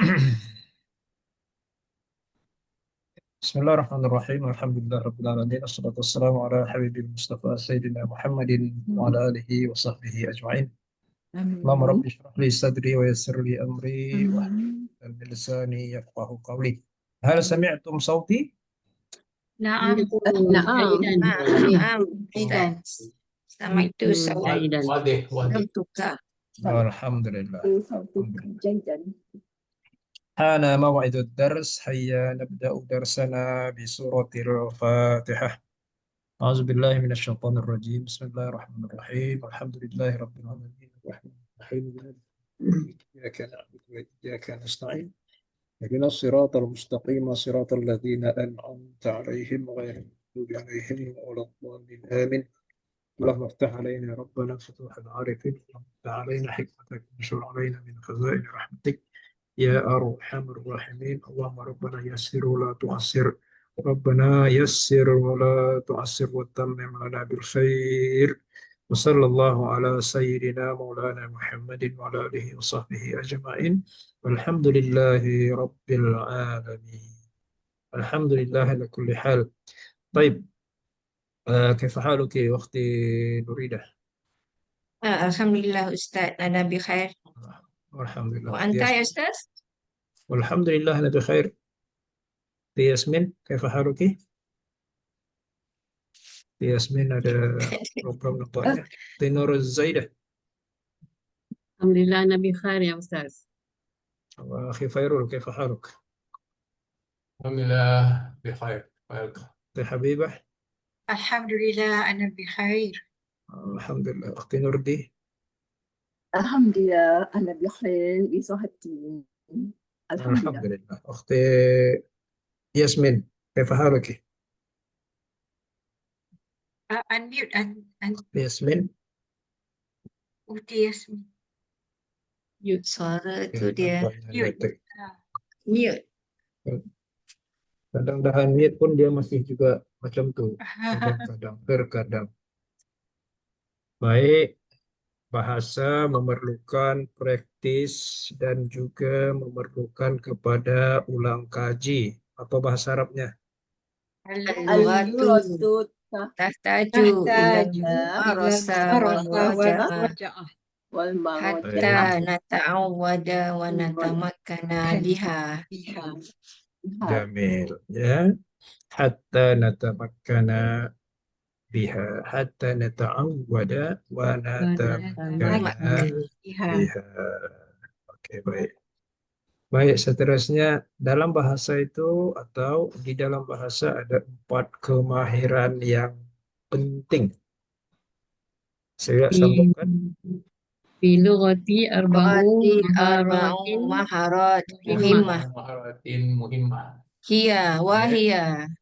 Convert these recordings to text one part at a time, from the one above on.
بسم الله الرحمن الرحيم والحمد لله رب العالمين والصلاة والسلام على حبيبي المصطفى سيدنا محمد وعلى آله وصحبه أجمعين. اللهم رب آمين اشرح لي صدري ويسر لي أمري واحلل آمين. عقدة من لساني يفقه قولي. هل سمعتم صوتي؟ نعم نعم نعم أستاذ سمعت جيدا. صوتك الحمد لله. الحمد لله. جيدا. حان موعد الدرس، هيا نبدأ درسنا بسورة الفاتحة. أعوذ بالله من الشيطان الرجيم. بسم الله الرحمن الرحيم. الحمد لله رب العالمين الرحمن الرحيم إياك نعبد وإياك نستعين اهدنا الصراط المستقيم صراط الذين أنعمت عليهم غير المغضوب عليهم ولا الضالين آمين. اللهم افتح علينا ربنا فتوح العارفين، اللهم افتح علينا حكمتك وانشر علينا من خزائن رحمتك يا أرحم الراحمين. اللهم ربنا يسر ولا تعسر، ربنا يسر ولا تعسر وتمم لنا بالخير. وصلى الله على سيدنا مولانا محمد وعلى آله وصحبه أجمعين والحمد لله رب العالمين. الحمد لله على كل حال. طيب، كيف حالك أختي نريدة؟ الحمد لله أستاذ أنا بخير والحمد لله. وأنت يا أستاذ؟ والحمد لله أنا بخير. ياسمين كيف حالك؟ ياسمين ada program nampaknya. Tinur Zaidah. Alhamdulillah Nabi khair ya Ustaz. وأخي فيرول كيف حالك؟ الحمد لله بخير. أختي حبيبة. الحمد لله أنا بخير. الحمد لله. أختي نوردي. الحمد لله أنا بخير بصحتي. الحمد الحمد لله. لله. أختي ياسمين كيف حالك؟ unmute and ياسمين. أختي ياسمين. Suara tu dia Mute. mute. Kadang-kadang mute pun dia masih juga macam tu. Kadang-kadang, terkadang. Baik, bahasa memerlukan praktis dan juga memerlukan kepada ulang kaji. Apa bahasa Arabnya? Al-Yuratu Tahtaju ilal marasa wal wal hatta nata'awwada wa natamakkana biha. Jamil, ya. Hatta natamakkana biha, hatta nata'awwada wa natamakkana biha. Oke, baik. Baik, seterusnya dalam bahasa itu atau di dalam bahasa ada 4 kemahiran yang penting. Saya sambungkan. Fi lughati arba'u Arba'u maharatin maharat muhimmah. muhimmah. Hiya wa hiya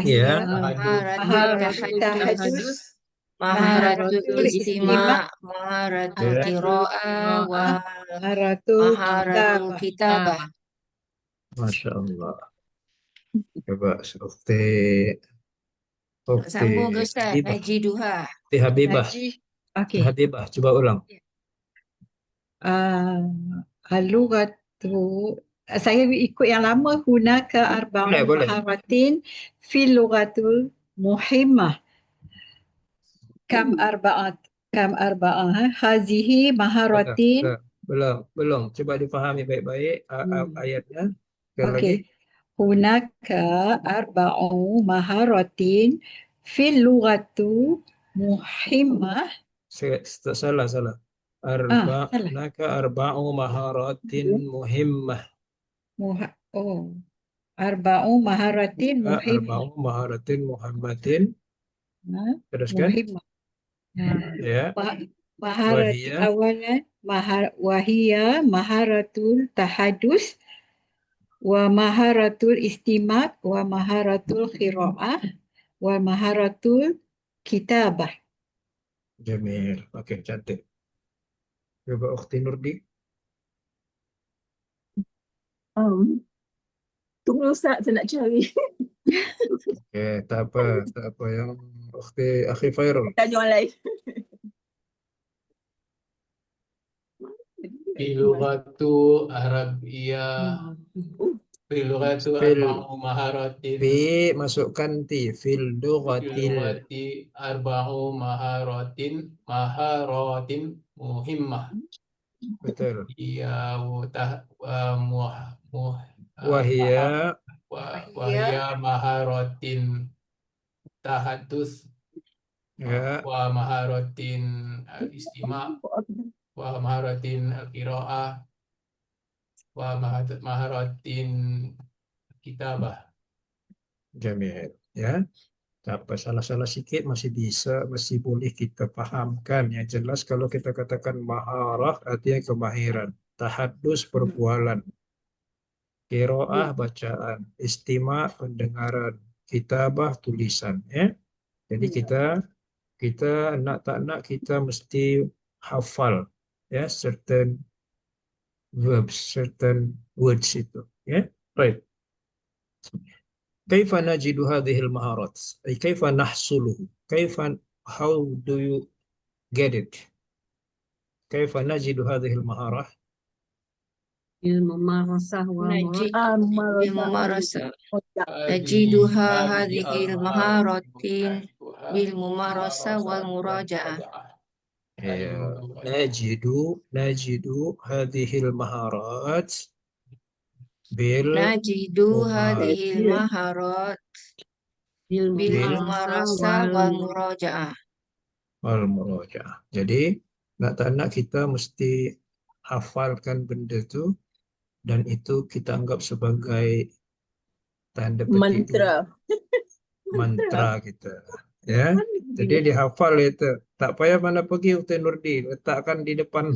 Ya, maharatul tahadus, maharatul istima', maharatul qira'ah wa maharatul kitabah. Masya Allah. Coba Ukti Sambung ke Ustaz Habibah. Haji Duha. Ukti Habibah. Okey. Habibah, coba ulang. Al-lughatu, saya ikut yang lama, hunaka arba'u Boleh. maharatin fil lughatul muhimmah. Kam arba'ah hazihi maharatin. Belum. Coba dipahami baik-baik ayatnya. Sekali lagi. Okey. Hunaka arba'u maharatin fil lughatu muhimmah. Salah. Salah. Arba'u maharatin muhimmah. Arba'u maharatin muhimmah. Arba'u maharatin muhammadin. Teruskan. Muhimmah. Ya. Maharat awalan wahia maharatul tahadus wa maharatul istima' wa maharatul qira'ah wa maharatul kitabah. Jamil. Oke, cantik. Coba Ukhti Nurdi. Tunggu Ustaz, saya nak cari. Oke, tak apa yang Akhi Fairul. Tanya orang lain. Bilugatu Arabia. Bilugatu Fil arba'u maharatin. masukkan ti fil lughatil Bilugati arba'u maharatin muhimmah. betul Iya wa muh muh wahia wahia maharatin tahadus ya wa maharatin al-istima wa maharatin al-qiraah wa maharatin kitabah. jamil ya. Apa salah-salah sikit masih bisa, masih boleh kita pahamkan. Yang jelas kalau kita katakan maharah artinya kemahiran. Tahadus perbualan, qiraah bacaan, istima pendengaran, kitabah tulisan ya. Jadi kita nak tak nak kita mesti hafal ya certain verbs, certain words itu ya. Right. كيف نجد هذه المهارات؟ أي كيف نحصله؟ how do you get it؟ كيف نجد هذه المهارة؟ بالممارسة Najid والمراجعة. بالممارسة هذه نجدها هذه هذه المهارات المهارات بالممارسة والمراجعة. نجد هذه المهارات نجد هذه المهارات بالممارسة بالممارسة والمراجعة. والمراجعة. Jadi nak tak nak kita mesti hafalkan benda itu dan itu kita anggap sebagai tanda petik mantra kita ya. Jadi dihafal itu, tak payah mana pergi Ustaz Nurdi, letakkan di depan.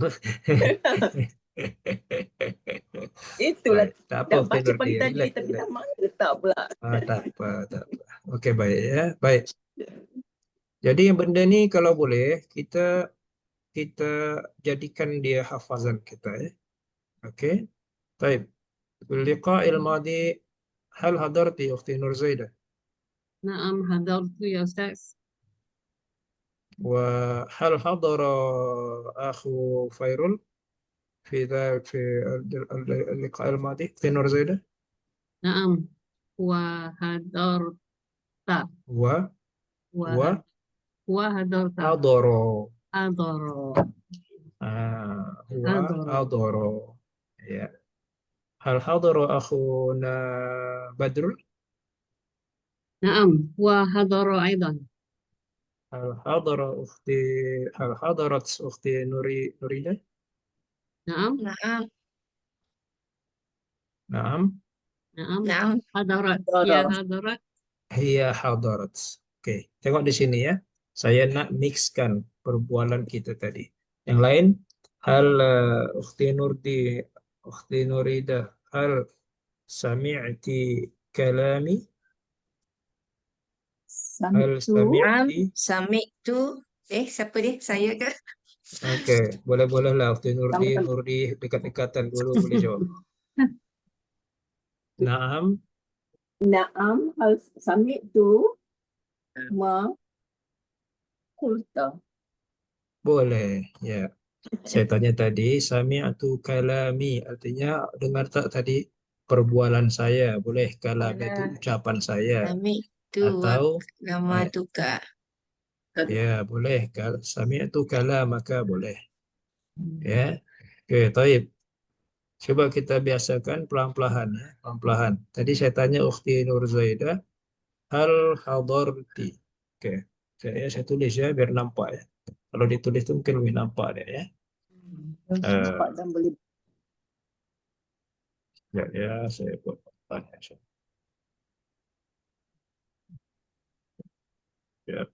Itulah Baik, tak apa dah Ustaz baca Nurdi, pagi tadi relax, tapi relax. tak mahu letak pula. Tak apa, tak apa. Okey, baik ya, baik. Jadi yang benda ni kalau boleh kita jadikan dia hafazan kita ya. Okey. Baik. اللقاء الماضي هل حضرت يا أختي نور زيدة؟ نعم حضرت يا أستاذ. وهل حضر أخو فيرول في اللقاء الماضي في نور زيدة؟ نعم وحضرت و وحضرت حضر حضر هو حضر. حضر ya. هل حضر أخونا بدر؟ نعم وحضر أيضا. هل حضرت أختي نوريدة؟ نعم نعم نعم نعم نعم حضرت يا حضرت. Hiya hadarat. Oke, tengok di sini ya. Saya nak mixkan perbualan kita tadi. Yang lain, hal Ukhti Nurida, hal sami'ti kalami? Hal نعم sami'ti? سمعت siapa dia? Saya ke? Oke, boleh-boleh lah Ukhti Nurdi dekat-dekatan dulu boleh jawab. Naam, Naam hal sami'tu ma qulta. boleh. Ya. Saya tanya tadi, sami'tu kalami, artinya dengar tak tadi perbualan saya, boleh kalam itu ucapan saya سمعت atau وكلمتك. ya boleh sami'tu kalamaka boleh. Ya. Oke, taib. Coba kita biasakan pelan-pelan ya, pelan-pelan. Tadi saya tanya Ukhti Nur Zaidah, hal hadarti. Oke. Saya tulis ya biar nampak ya. Kalau ditulis itu mungkin lebih nampak deh ya. Nampak dan boleh Ya, saya buat tanya. Ya.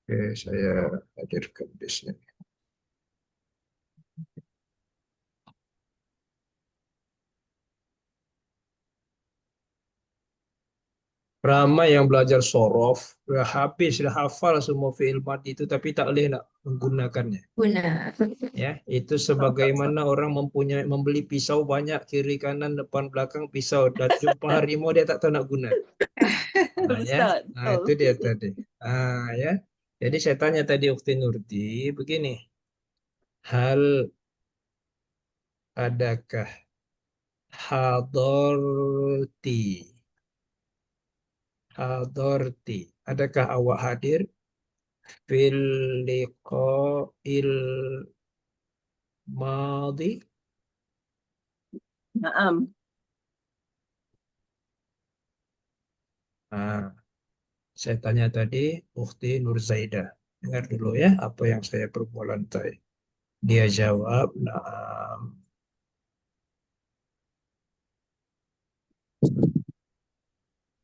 Oke, saya hadirkan di sini. Ramai yang belajar sorof, udah habis, sudah hafal semua fi'il madi itu, tapi tak boleh nak menggunakannya. Guna. Ya, itu sebagaimana orang membeli pisau banyak kiri kanan depan belakang pisau dan jumpa harimau dia tak tahu nak guna. Nah, ya. Ustaz. Nah, itu dia tadi. Ya. Jadi saya tanya tadi Ukti Nurti begini. Hal adakah hadorti? Hadorti. Adakah awak hadir fil liqa'il madi? Naam. Nah, saya tanya tadi Ukti Nurzaidah. Dengar dulu ya apa yang saya perbualan tadi. Dia jawab, naam.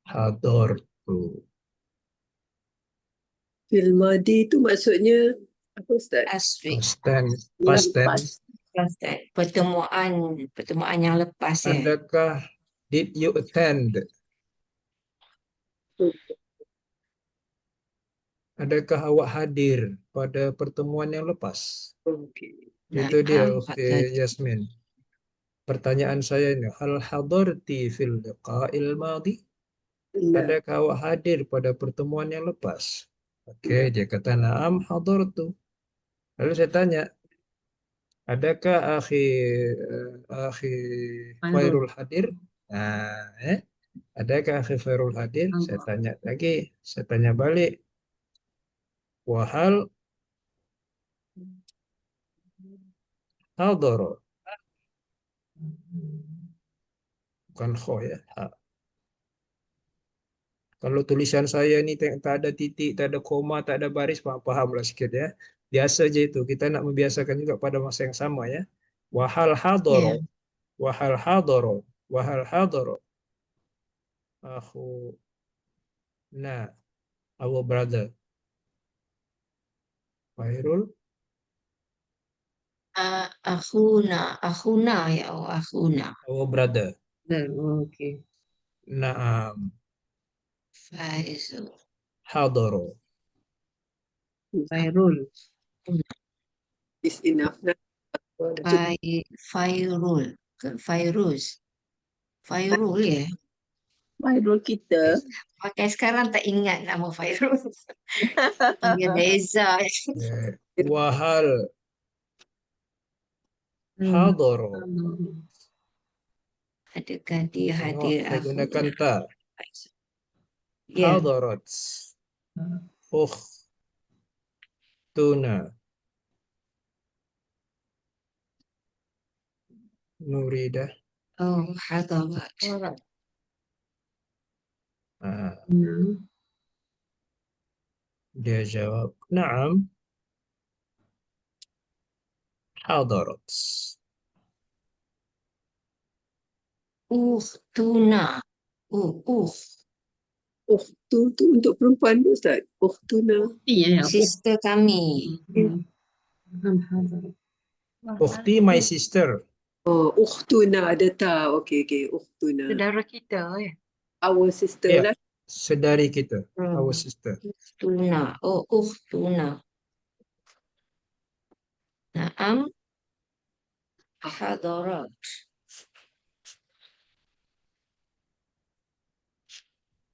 Hadortu. Fil madi itu maksudnya apa Ustaz? Last week. Past tense. Pertemuan yang lepas ya. Adakah did you attend? Adakah awak hadir pada pertemuan yang lepas? Okey. Itu dia, Naam, Ukti Yasmin. Pertanyaan saya ini, hal hadarti fil liqa'il madi? Nah, Adakah awak hadir pada pertemuan yang lepas? Oke, dia kata na'am hadartu. Lalu saya tanya, adakah akhi Khairul hadir? Nah, adakah akhi Khairul hadir? Saya tanya lagi, saya tanya balik. Wahal hadara. Bukan kho ya. Ha. Kalau tulisan saya ini tak ada titik, tak ada koma, tak ada baris, paham-pahamlah sikit ya. Biasa aja itu. Kita nak membiasakan juga pada masa yang sama ya. Wahal hadara. Wahal hadara. Wahal hadara. Akhu. Nah. Our brother. Khairul. Akhuna ya, akhuna. Our brother. Okey. Naam. Faizul. Hadara. Khairul. is enough nah. Fairul. Fairuz. Fairul ya. Khairul kita. Pakai sekarang tak ingat nama Fairul. Panggil Reza. Wahal hadara. Adakah dia hadir? Saya gunakan ta. Ya. Hadarat. Ukhtuna. Nuridah. Oh, hadarat. Dia jawab, na'am. Hadarat. Ukhtuna. Ukhtu tu untuk perempuan tu Ustaz. Ukhtuna. Iya ya. Sister kami. Ukhti, my sister. Oh, ukhtuna ada ta. Okey. Ukhtuna. Saudara kita ya. Our sister Ya. lah. Sedari kita. Our sister. Ukhtuna. Oh, ukhtuna. Naam. Hadarat.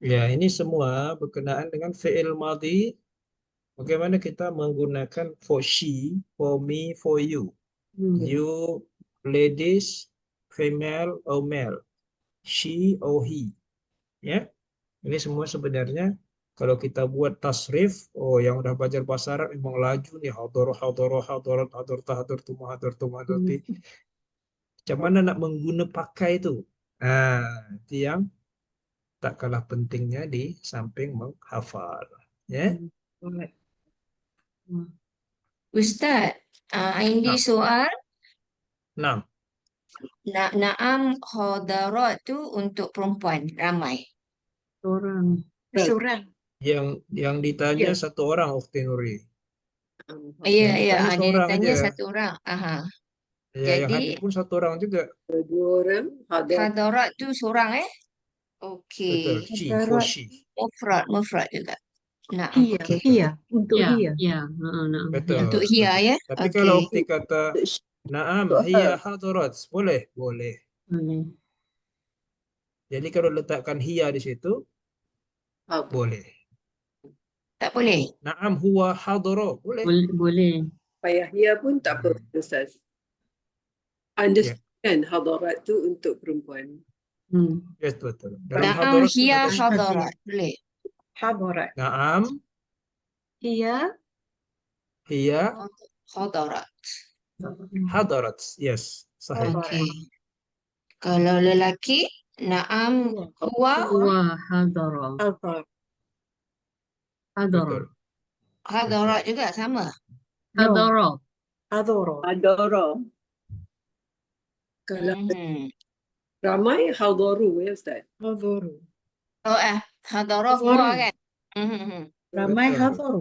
Ya, ini semua berkenaan dengan fi'il madhi. Bagaimana kita menggunakan for she, for me, for you. You, ladies, female or male. She or he. Ya. Ini semua sebenarnya kalau kita buat tasrif, yang udah belajar bahasa Arab memang laju nih. Hadara, hadarat, hadartu, mahadarti. Macam mana nak pakai itu? Itu yang tak kalah pentingnya di samping menghafal. Ya. Ustaz, ini soal. Nah, Naam hadarat tu untuk perempuan ramai. Seorang. yang ditanya satu orang Ukhti Nuri. Ya, ditanya ada seorang ditanya aja. satu orang. Aha. Ya, yang Jadi hadir pun satu orang juga. Dua orang. hadarat tu seorang Betul. Okey. She, for Hadarat. she. Mufrad juga. Naam, Hiya. okey. Hiya. Untuk Ya, hiya. ya. Naam, ya. Betul. Untuk hiya Betul. ya. Tapi kalau Okey. ukti kata Naam, Untuk hiya her. hadarat. Boleh? Boleh. Boleh. Jadi kalau letakkan hiya di situ, Hadar. boleh. Tak boleh? Naam huwa hadara. Boleh. Boleh. Payah ya pun tak apa, Ustaz. Ya, Understand hadarat tu untuk perempuan. yes, betul. Dalam Naam hadarat pun hiya ada. hadarat. Boleh? Hadarat. Naam, Hiya. hiya Hadarat. hadarat. Yes, sahih. Okey. Kalau lelaki, naam huwa Huwa hadara. Hadar. Hadara. Betul. hadarat juga sama. No. Hadara. Hadara. Hadara. Kalau ramai hadaru ya Ustaz. Hadaru. Oh hadara huwa Hadaru. kan? Mhm. Ramai Betul. hadaru.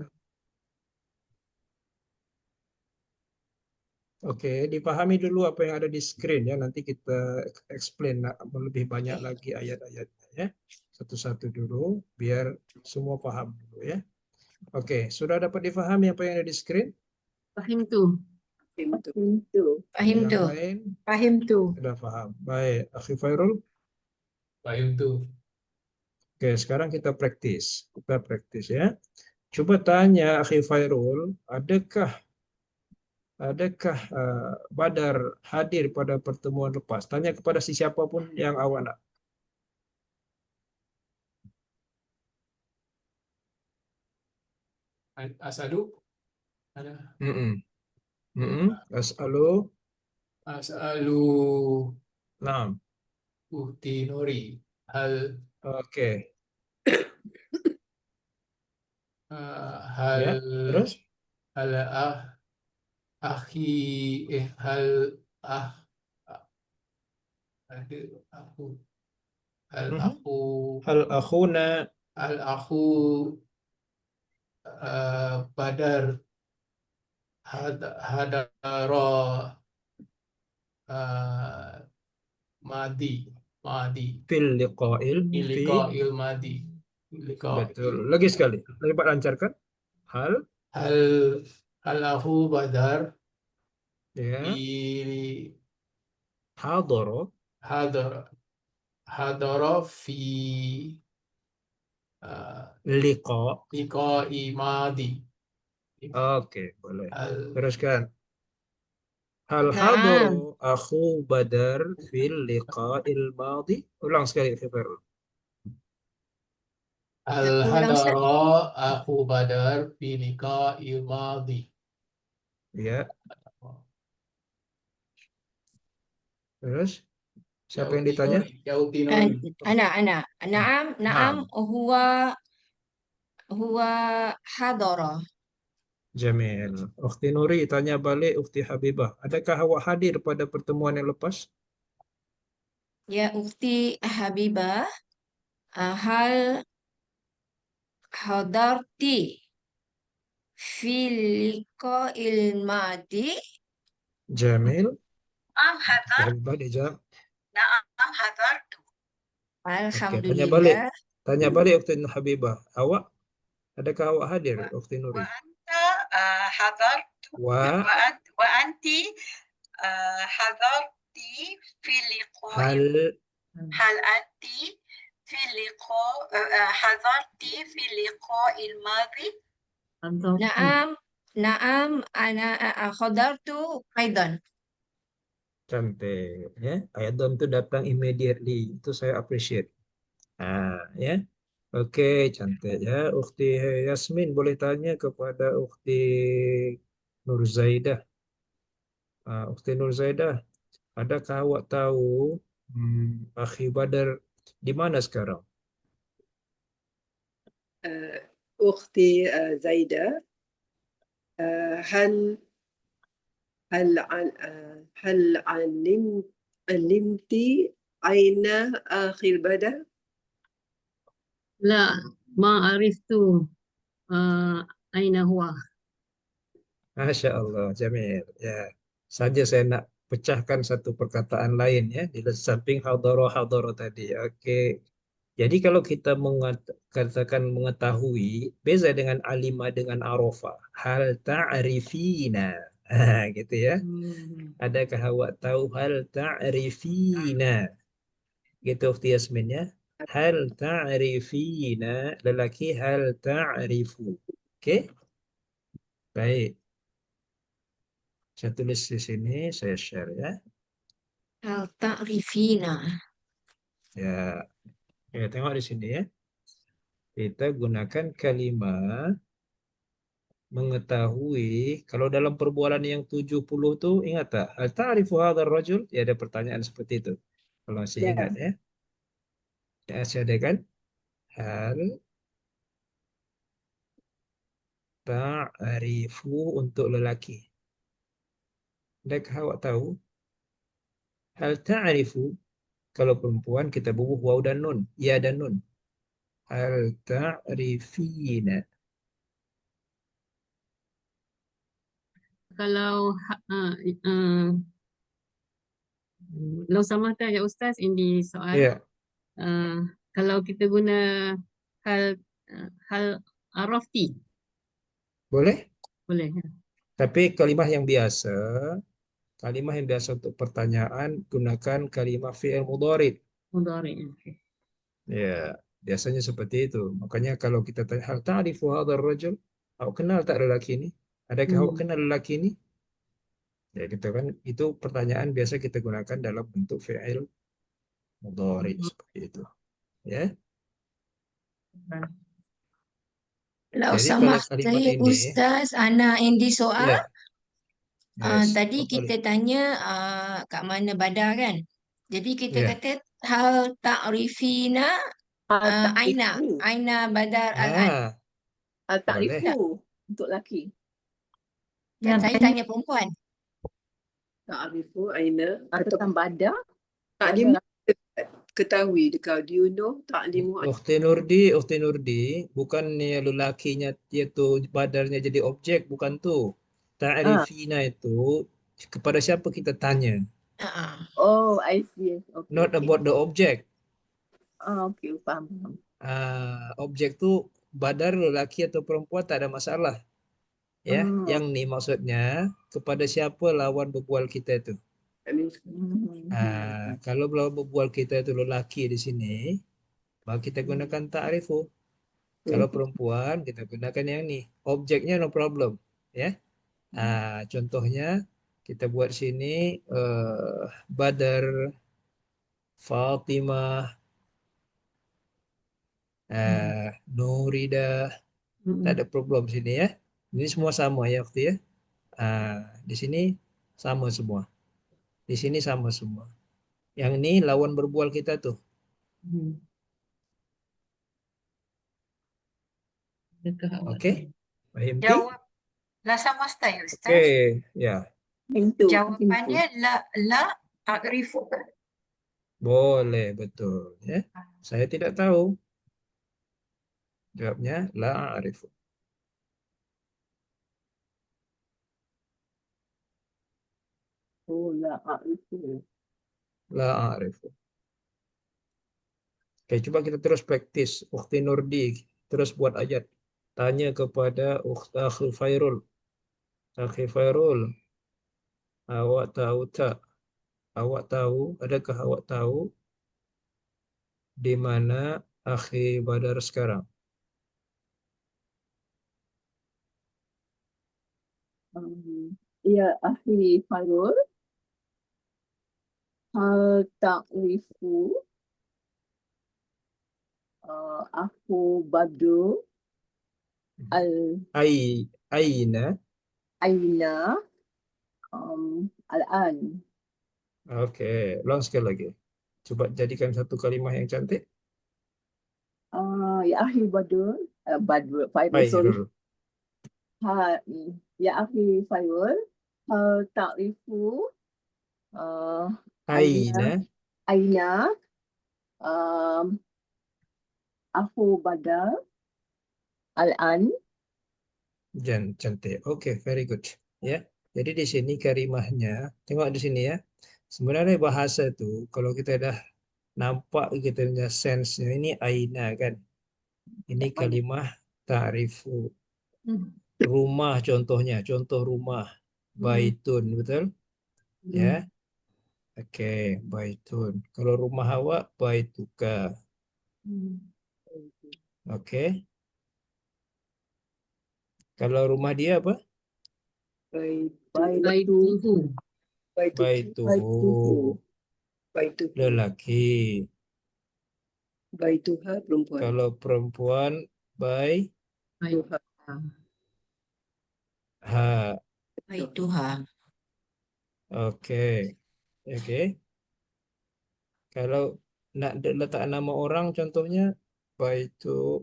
Oke, dipahami dulu apa yang ada di screen ya. Nanti kita explain lebih banyak lagi ayat-ayatnya ya. Satu-satu dulu biar semua paham dulu ya. Oke, sudah dapat difahami apa yang ada di screen? Fahim tu. Itu. Fahim Yang tu. lain Fahim tu. sudah paham. Baik, Akhi Fairul. Fahim tu. Oke, sekarang kita praktis. Kita praktis ya. Coba tanya Akhi Fairul, adakah Badar hadir pada pertemuan lepas? Tanya kepada siapa pun yang awak nak. Asadu. Ada. As'alu. As'alu Naam. Ukti Nuri. Hal Oke. hal Ya, terus? hal akhi hal ada aku hal aku Hal akhuna hal aku Badar hadara madi fil liqa'il fi. liqa'il madi Betul. Lagi sekali. Dapat lancarkan. Hal hal aku Badar ya di hadara hadara fi liqa. liqa'i madi. Oke, boleh. Hal Teruskan. Hal Naam. hadara akhu Badar fil liqa'il madi. Ulang sekali, Khibar. hal Ulang, Ustaz. hadara aku Badar fi liqa'il madi. Ya. Terus siapa yang ditanya? Yauti Nuri. Ana. Naam huwa hadara. Jamil. Ukhti Nuri tanya balik Ukhti Habibah. Adakah awak hadir pada pertemuan yang lepas? Ya ukhti Habibah, hal hadarti fil liqa'il madi? Jamil. hadar. Habibah dijawab. Naam hadartu. Alhamdulillah. Tanya balik Ukhti Habibah. Awak, adakah awak hadir Ukhti Nuri? Wa anta hadartu. Wa Wa anti hadarti fi hal هل أنت في اللقاء حضرتي في اللقاء الماضي؟ Naam, ana hadartu aidan. cantik ya. Ayadon itu datang immediately. Itu saya appreciate. Ya. Oke, cantik ya. Ukhti Yasmin boleh tanya kepada Ukhti Nurzaidah. Ukhti Nurzaidah, adakah awak tahu Akhi Badar di mana sekarang? أختي زايدة هل علمت أين أخي البدر؟ لا ما عرفت أين هو. Masya Allah, Jamil. Ya, saja saya nak pecahkan satu perkataan lain ya di samping hadara tadi. Oke, Jadi kalau kita katakan mengetahui, beza dengan alima dengan arafa. Hal ta'rifina. Gitu ya. Adakah awak tahu hal ta'rifina? Gitu Ukhti Yasmin ya. Hal ta'rifina, lelaki hal ta'rifu. Oke? Baik. Saya tulis di sini, saya share ya. Hal ta'rifina. Ya, ya tengok di sini ya. Kita gunakan kalimat mengetahui. Kalau dalam perbualan yang 70 tuh ingat tak? Hal ta'rifu hadzal rajul? Ya ada pertanyaan seperti itu. Kalau masih Ya. ingat ya. Ya, masih ada kan? Hal ta'rifu untuk lelaki. Adakah awak tahu? Hal ta'rifu kalau perempuan kita bubuh waw dan nun, ya dan nun. Hal ta'rifina. Kalau لو سمحت يا أستاذ عندي سؤال. Ya, kalau kita guna hal arafti boleh. boleh ya? Tapi kalimat yang biasa untuk pertanyaan gunakan kalimat fi'il mudhari. Mudhari. Okay. Ya, biasanya seperti itu. Makanya kalau kita tanya hal ta'rifu hadzal rajul? Awak kenal tak lelaki ini? Adakah awak kenal lelaki ini? Ya gitu kan. Itu pertanyaan biasa kita gunakan dalam bentuk fi'il mudhari seperti itu. Ya. Lau Jadi pada sama kalimat saya ini, Ustaz, Ana Indi soal. ya, yes, Tadi boleh. kita tanya kat mana Badar kan? Jadi kita Ya. kata hal ta'rifina Aina. Ta'rifu. Aina Badar Al-An. Boleh. Ta'rifu untuk laki. Kan saya tanya perempuan. Ta'rifu aina atau Atau badar. taklimu ketahui dekat do you know taklimu Ukhti Nurdi, bukannya lelakinya itu badarnya jadi objek, bukan tuh. Ta'rifina itu kepada siapa kita tanya, Oh, I see. Okay, not okay. about the object. Okay, faham. Objek tuh badar lelaki atau perempuan tak ada masalah. Ya, yang nih maksudnya kepada siapa lawan berbual kita itu. Kalau lawan berbual kita itu lelaki di sini, maka kita gunakan ta'rifu. Kalau perempuan kita gunakan yang nih. Objeknya no problem, ya. Contohnya kita buat sini Badar, Fatimah, Nurida, tak ada problem sini ya. Ini semua sama ya waktu ya. Di sini sama semua. Di sini sama semua. Yang ini lawan berbual kita tuh. Oke. Fahim ti? Jawab la sama ya Ustaz. Oke, ya. Jawapannya la ta'rifu. Boleh, betul ya. Saya tidak tahu. Jawabnya la a'rifu. Oh, la a'rifu. La a'rifu. Oke, coba kita terus praktis. Ukhti Nurdi, terus buat ayat. Tanya kepada Akhi Fairul. Akhi Fairul, awak tahu tak? Awak tahu, adakah awak tahu di mana Akhi Badar sekarang? Ya, Akhi Farul. Hal ta'rifu aku Badru Aina. Aina Al-an. Oke, ulang sekali lagi. Coba jadikan satu kalimat yang cantik. Ya Akhi Badru Fairul, sorry. Fairul. Ya Akhi Fairul, hal ta'rifu Aina. aku Badar Al-an. Cantik. Oke, very good. Ya. Jadi di sini kalimahnya, tengok di sini ya. Sebenarnya bahasa itu kalau kita dah Nampak kita punya sense-nya ini aina kan. Ini kalimah ta'rifu. Rumah contohnya, contoh rumah. Baitun, betul? Ya. Oke, baitun. Kalau rumah awak, baituka. Oke. Kalau rumah dia apa? Baituhu. Baituhu. Lelaki. Baituha perempuan. Kalau perempuan, Baituha. ha. Baituha. Oke. Oke. Kalau nak letak nama orang contohnya Baitu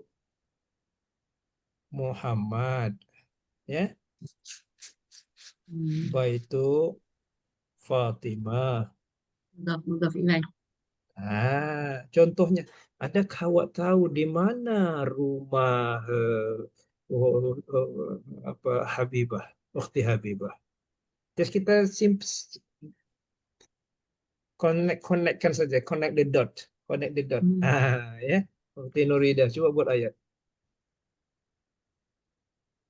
Muhammad, ya. Baitu Fatimah. Mudhaf ilaih. Contohnya, adakah awak tahu di mana rumah apa Habibah, Ukhti Habibah? Terus kita connectkan saja, connect the dot. Ya. Ukhti Nurida, coba buat ayat.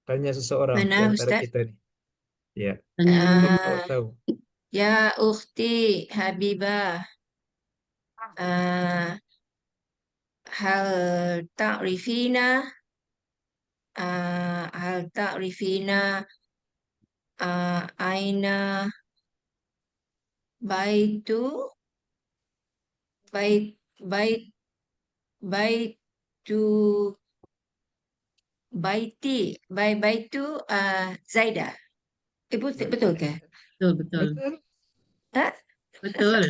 Tanya seseorang di Mana antara Ustaz? kita nih. Ya, Tanya awak tahu. Ya ukhti Habibah. Hal ta'rifina aina baitu baitu baitu Zaida. Betul ke? betul, betul. Betul. Ha? Betul.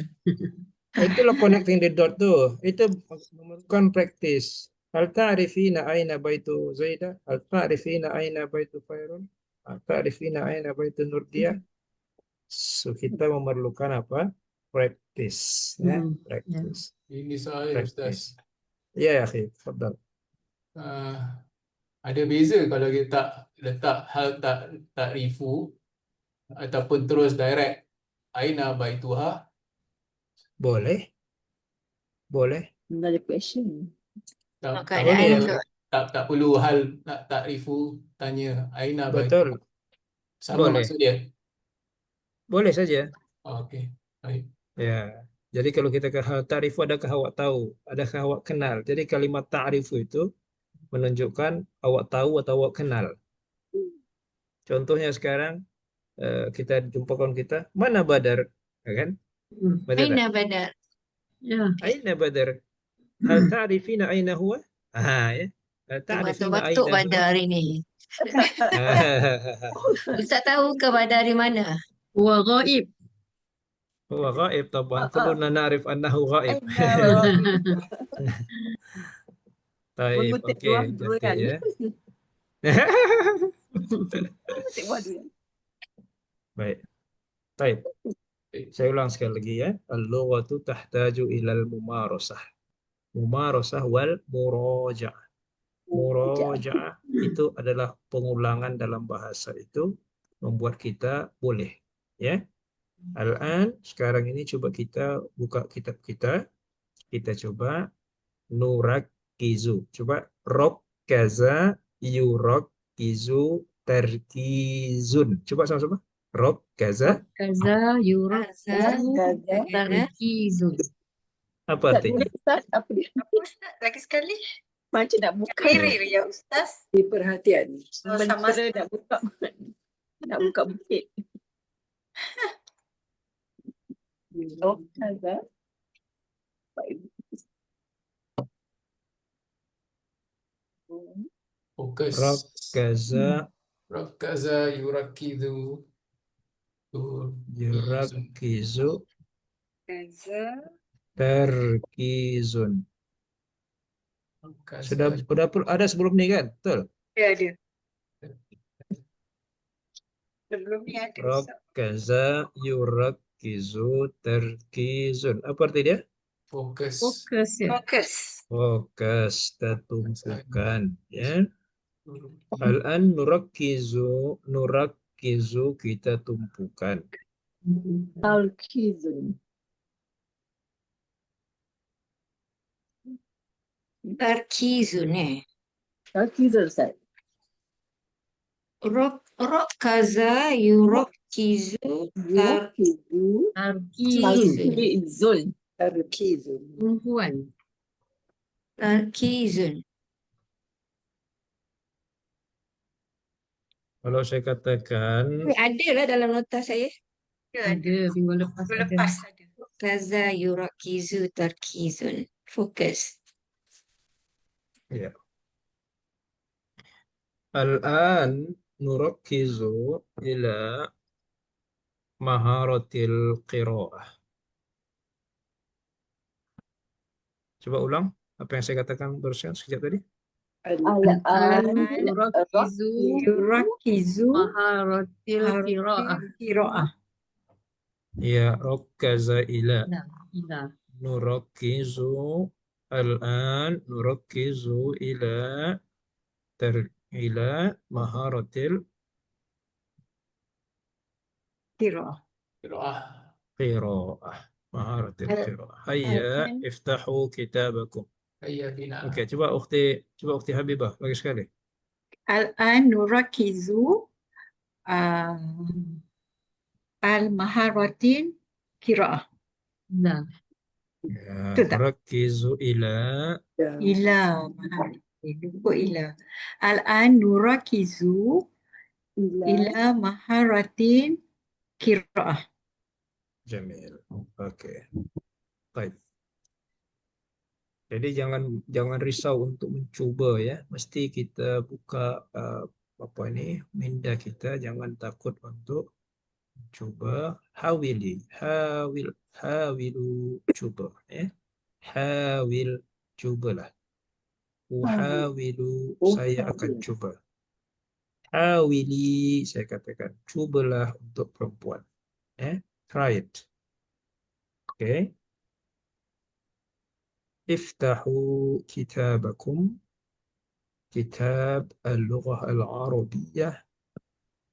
Itulah connecting the dot tuh. Itu memerlukan praktis. Hal ta'rifina aina baitu Zaidah? Hal ta'rifina aina baitu Khairun? Hal ta'rifina aina baitu Nurdia? So, kita memerlukan apa? Praktis. Ya, praktis. Ini soalan Ustaz. Ya, akhi. Tafadhal. Ada beza kalau kita letak hal ta'rifu ataupun terus direct aina baituha. Boleh. Boleh. Another question. Tak Keadaan perlu tak perlu hal nak ta'rifu, tanya aina baituha. Betul. Sama Boleh. maksud dia. Boleh saja. Okey. Baik. Ya. Jadi kalau kita ke hal ta'rifu, adakah awak tahu? Adakah awak kenal? Jadi kalimat ta'rifu itu menunjukkan awak tahu atau awak kenal. Contohnya sekarang kita jumpa kawan kita, mana Badar? Ya kan? Betul tak? Aina Badar. Ya. Aina Badar? Hal ta'rifina aina huwa? Ya. Hal ta'rifina Batuk-batuk aina huwa? Badar ini. Ustaz tahu ke Badar di mana? Huwa ghaib. Huwa ghaib طبعا كلنا نعرف أنه غائب. Taib, Mengutip oke, buah cantik durian. ya. Mengutip buah durian. Baik. Taib. Saya ulang sekali lagi ya. Al-lughatu tahtaju ilal mumarasah. Mumarasah wal muraja'ah. Muraja'ah itu adalah pengulangan dalam bahasa itu membuat kita boleh. Ya. Al-an, sekarang ini coba kita buka kitab kita. Kita coba nurakkizu. Coba rokkaza yurakkizu terkizun. Coba sama-sama. Rokkaza. Kaza yurakkizu tarkizun. Apa artinya? Ustaz, apa dia? Apa Ustaz? Lagi sekali. Macam nak buka. Kiri ya Ustaz. Perhatian. Sama Sementara nak buka bukit. Oh, Kaza. Fokus. Rokkaza Yurakkizu. yurakkizu Kaza. terkizun. Sudah ada sebelum ini kan? Betul? Ya ada. Sebelum ni ada Ustaz. Rokkaza yurakkizu terkizun. Apa arti dia? Fokus. Fokus ya. Fokus. Fokus, tertumpukan. Ya. Al-an nurakkizu kita tumpukan. Talkizun. Tarkizun Tarkizun Ustaz. Rakaza yurakizu Yurakizu. tarkizun. Tarkizun. Perempuan. Tarkizun. Kalau saya katakan Ada lah dalam nota saya. Ada minggu lepas Minggu ada. lepas ada. Kaza yurakizu tarkizun. Fokus. ya. Al-an nurakkizu ila maharatil qiraah. Coba ulang apa yang saya katakan barusan sekejap tadi. Al-an Yurakizu Yurakizu maharatil qiraah. qiraah. Ya, rakkaza ila. Ila. Nurakkizu al-an nurakkizu ila maharatil Qiraah. Qiraah. qiraah. Maharatil qiraah. Hayya iftahu kitabakum. Hayya bina. Okey, coba ukhti Habibah lagi sekali. Al-an nurakizu al-maharatin qiraah. Ila. Ya, Betul tak? nurakkizu ila Ila maharatin. Lupa ila. Al-an nurakizu ila maharatin qiraah. jamil. Okey. Baik. Jadi jangan risau untuk mencuba ya. Mesti kita buka minda kita, jangan takut untuk cuba. Hawilu cuba ya. Hawil cubalah. Uhawilu saya akan cuba. Hawili saya katakan cubalah untuk perempuan. Try it. Okay. افتحوا كتابكم كتاب اللغة العربية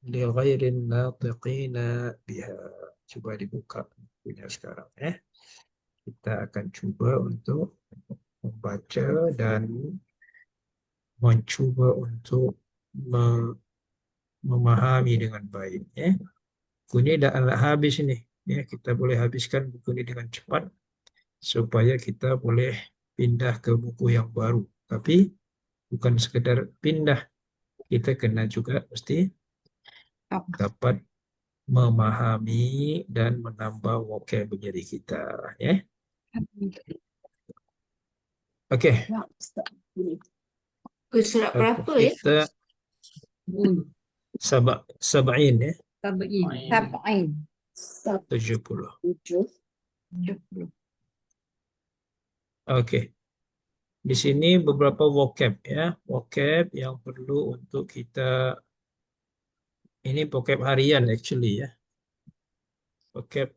لغير الناطقين بها. Coba dibuka bukunya sekarang ya. Kita akan coba untuk membaca dan mencoba untuk memahami dengan baik ya. Buku ini dah habis ini ya, kita boleh habiskan buku ini dengan cepat supaya kita boleh pindah ke buku yang baru. Tapi bukan sekedar pindah, kita kena juga mesti dapat memahami dan menambah vocabulary kita ya. Okey. Ke surat berapa ya? Kita sab'in ya. Tabi'in. Sab'in. 70. Okey. Di sini beberapa vocab ya. Vocab yang perlu untuk kita, ini vocab harian actually ya. Vocab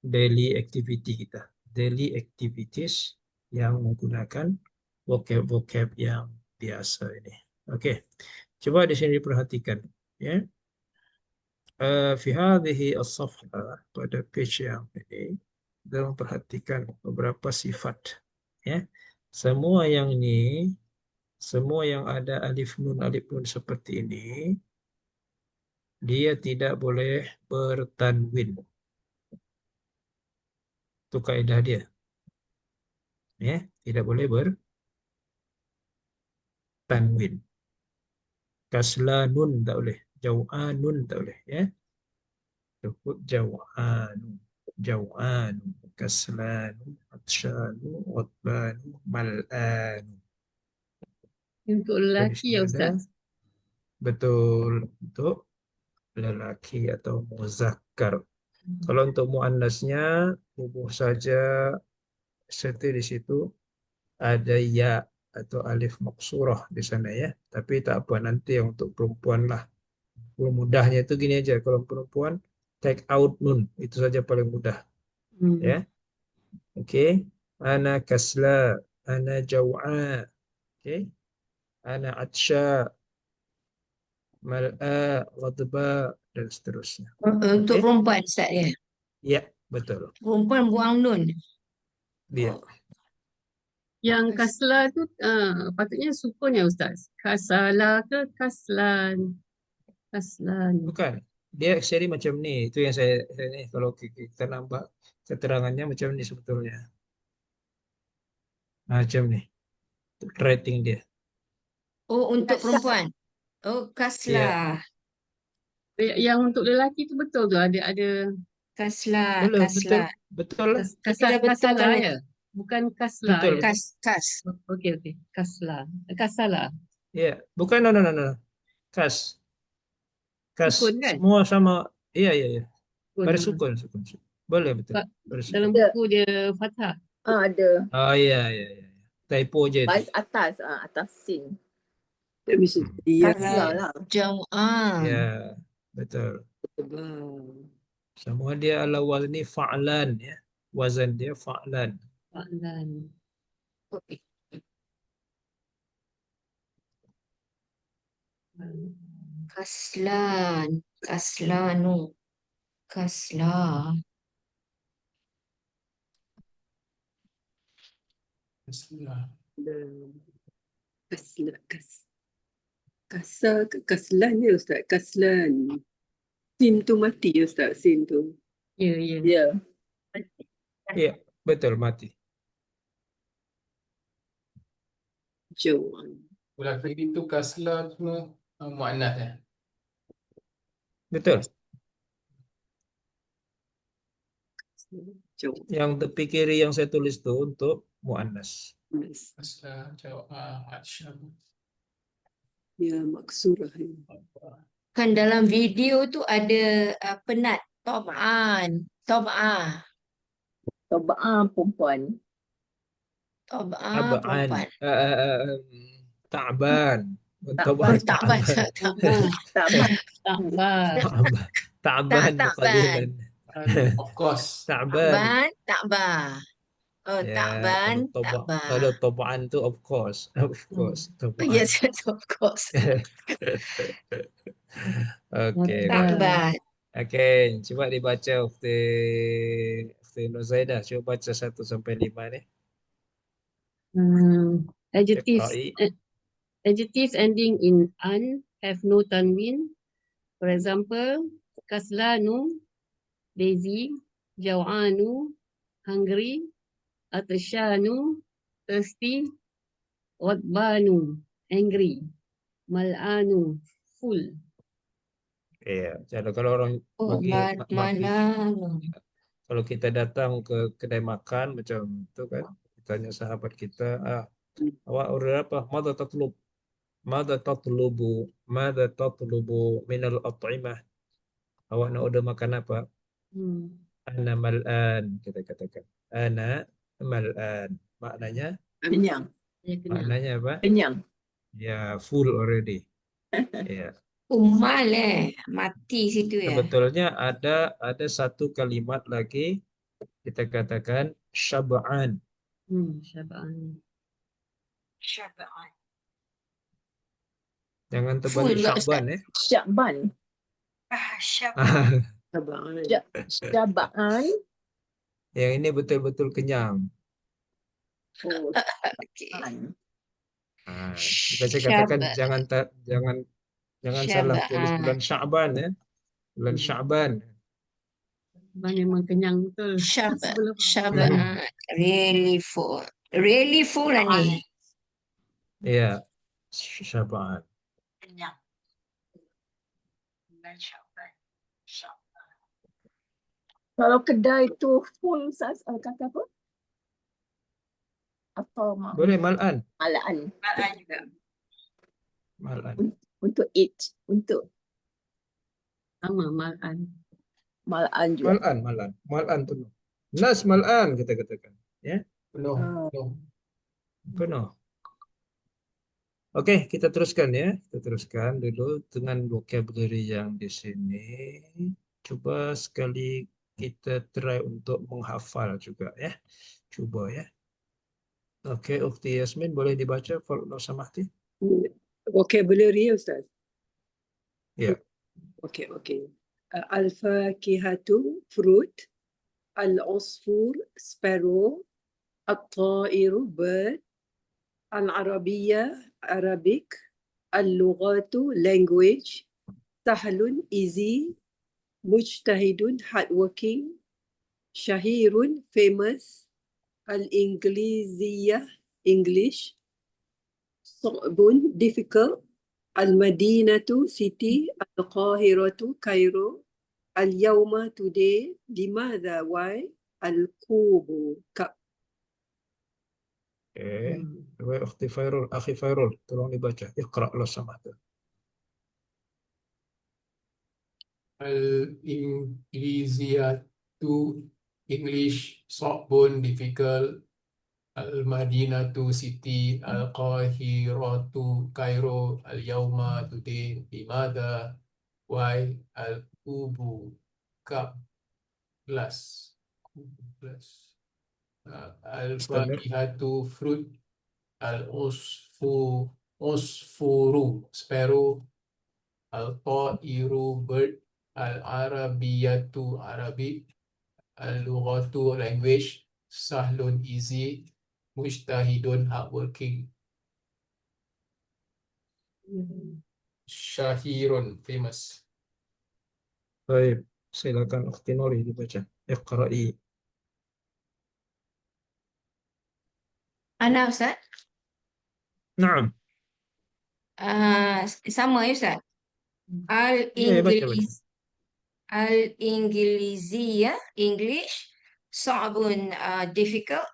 daily activity kita. Daily activities yang menggunakan vocab-vocab yang biasa ini. Okey. Coba di sini diperhatikan ya. Fi hadhihi as-safha, pada page yang ini kita memperhatikan beberapa sifat ya. Semua yang ada alif nun seperti ini, dia tidak boleh bertanwin. Itu kaedah dia. Ya, tidak boleh bertanwin. Kaslanun tak boleh, jau'anun tak boleh ya. Cukup jau'anu, kaslanu, atsyanu, utbanu, mal'anu. Untuk lelaki ya Ustaz. Betul, untuk lelaki atau muzakkar. Kalau untuk muannasnya, bubuh saja serta di situ ada ya atau alif maksurah di sana ya. Tapi tak apa, nanti untuk perempuan lah. Mudahnya itu gini aja, kalau perempuan take out nun, itu saja paling mudah. Ya. Okey. Ana kasla, ana jau'a. Okey. Ana atsya, mal'a, ghadba dan seterusnya. Untuk Okey. perempuan Ustaz ya. Ya, betul. Perempuan buang nun. Dia. Yang kasla tu patutnya sukun ya Ustaz. Kasala ke kaslan? Kaslan. Bukan. Dia actually macam ni. Itu yang saya ni kalau kita nampak keterangannya macam ni sebetulnya. Macam ni. Rating dia. Oh, untuk perempuan. Oh, Ya. kaslah. Yang untuk lelaki tu betul tu ada Kaslah, Betul, betul, kaslah. betul lah. Itulah betul kasala kalau ya. Bukan kasla Betul, ya. betul. kas. Okey. Kasla. Kasala. Ya, bukan, no. Kas. Sukun kan? Semua sama. Iya. Sukun. Baris sukun. Boleh, betul. Baris sukun. Dalam buku dia fathah. Ada. Oh, iya. Typo je tu. Baris atas, atas sin. Tak bisa. Ya. Kaslah lah. Jam'ah. Ya, betul. Semua dia ala wazni fa'lan ya. Wazan dia fa'lan. Fa'lan. Kaslan. Kaslanu. Kaslah. Bismillah. Kaslan ya Ustaz. Kaslan. Sin tu mati ya Ustaz. Sin tu. Ya. Ya. Iya, betul mati. Jauh. Belah kiri tu kaslah semua muannas ya. Betul. Jauh. Yang tepi kiri yang saya tulis tu untuk muannas. Kaslah jawab asyab. Ya maksurah. Ya. Kan dalam video tu ada penat. Tob'an. Tob'ah. Toba'ah perempuan. Tob'ah Tab'an. perempuan. Ta'ban. Ta'ban. Ta'ban. Ta'ban. Ta'ban. Ta'ban Ta'ban. qalilan. Of course. Ta'ban. Ta'bah. Oh, Ya, ta'ban. kalau Ta'bah. tab'an tu of course. Tab'an. Yes, of course. Okey. Ta'ban. Okey, cuba dibaca Ukhti Nuzaidah. Cuba baca 1 sampai 5 ni. Adjectives. Iqra'i. Adjectives ending in an have no tanwin. For example, kaslanu, lazy, jaw'anu, hungry, atashanu, thirsty, ghadbanu, angry, mal'anu, full. Ya, kalau orang Oh, mana? kalau kita datang ke kedai makan macam tu kan, tanya sahabat kita, awak order apa? Madza tatlub? Madza tatlubu minal at'imah? Awak nak order makan apa? Ana mal'an, kita katakan. Ana mal'an. Maknanya Kenyang. apa? Kenyang. Ya, full already. Ya. Umal mati situ ya. Sebetulnya ada satu kalimat lagi kita katakan syab'an. Syab'an. Syab'an. Jangan Full terbalik juga, Sya'ban Syab'an. Syab'an. Syab'an. Yang ini betul-betul kenyang. Oh, Okay. Jika saya katakan Syab'an. jangan salah tulis Syab'an. bulan Sya'ban ya. Bulan Sya'ban. Memang kenyang betul. Syab'an. Really full. Really full lah ni. Ya. Sya'ban. Kenyang. Bulan Sya'ban. Kalau kedai tu full kata apa? Atau Boleh mal'an. malaan. Malah juga. Mal'an. Untuk eat. Untuk Sama mal'an. malaan juga. Mal'an penuh. Nas mal'an kita katakan. Ya. Penuh. Penuh. Okey, kita teruskan ya. Kita teruskan dulu dengan vocabulary yang di sini. Cuba sekali kita try untuk menghafal juga ya. Cuba ya. Okey, Ukhti Yasmin boleh dibaca kalau samahti? Vocabulary ya Ustaz. Ya. Okey. Al-fakihatu, fruit. Al-usfur, sparrow. At-ta'iru, bird. العربية Arabic, اللغات language, سهل easy, مجتهد hardworking, شهير famous, الإنجليزية English, صعب difficult, المدينة city, القاهرة Cairo, اليوم today, لماذا why, الكوب cup. Coba Ukhti Fairul, Akhi Fairul, tolong dibaca. Iqra lo samahtu. Al-Ingliziyatu English So'bun difficult. Al-Madinatu City, Al-Qahiratu Cairo, Al-Yawma today, Limada, why, Al-Kubu cup, glass, kubu glass. Istamir. Al-Fakihatu fruit, Al-Usfuru sparrow, Al-Ta'iru bird, Al-Arabiyatu Arabic, Al-Lughatu language, Sahlun easy, Mujtahidun hardworking, Syahirun famous. Baik, silakan Ukhti Nuri dibaca. Iqra'i. Ana Ustaz? Naam. Sama ya Ustaz? Ya, baca baca. Al-Ingliziyah English, صعب difficult,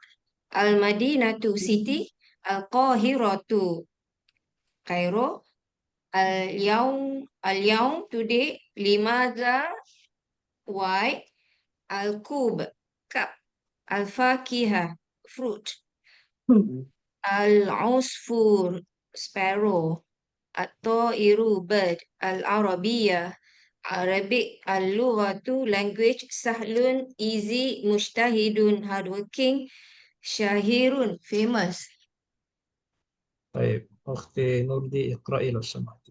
Al-Madinatu city, Al-Qahiratu Cairo, Al-Yawm today, Limadha why, Al-Kub cup, Al-Fakihah fruit, Al-Usfur sparrow, At-Ta'iru bird, Al-Arabiyah Arabic, Al-Lughatu language, Sahlun easy, Mujtahidun hardworking, Syahirun famous. Baik, Ukhti Nurdi Iqra'i lo samahtu.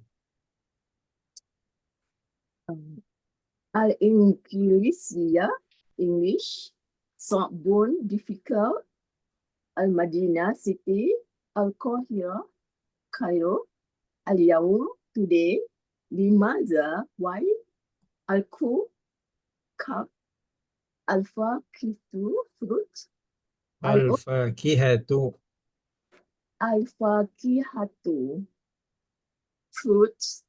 الإنجليزية English, صعب difficult, المدينة city, القاهرة Cairo, اليوم today, لماذا why, الكوب cup, الفاكهة fruit, Al-Fakihatu. الفاكهة fruits,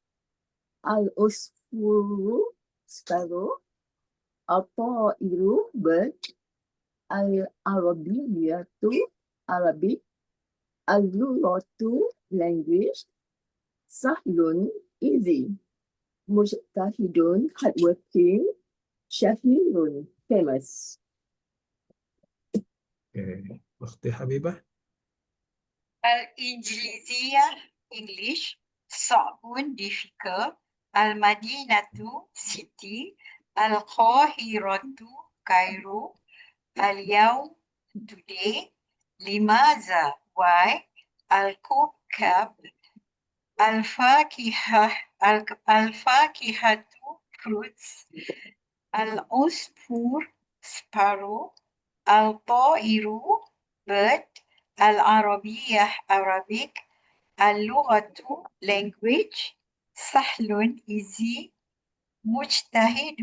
العصفور sparrow, الطائر bird, العربية Arabic, اللغة language, سهل easy, مجتهد hardworking, شهير famous. Oke, Ukhti Habibah. الإنجليزية English صعب difficult, المدينة city, القاهرة Cairo, اليوم today, لماذا why, الكوكب, الفاكهة fruits, العصفور sparrow, الطائر bird, العربية Arabic, اللغة language, سهل easy, مجتهد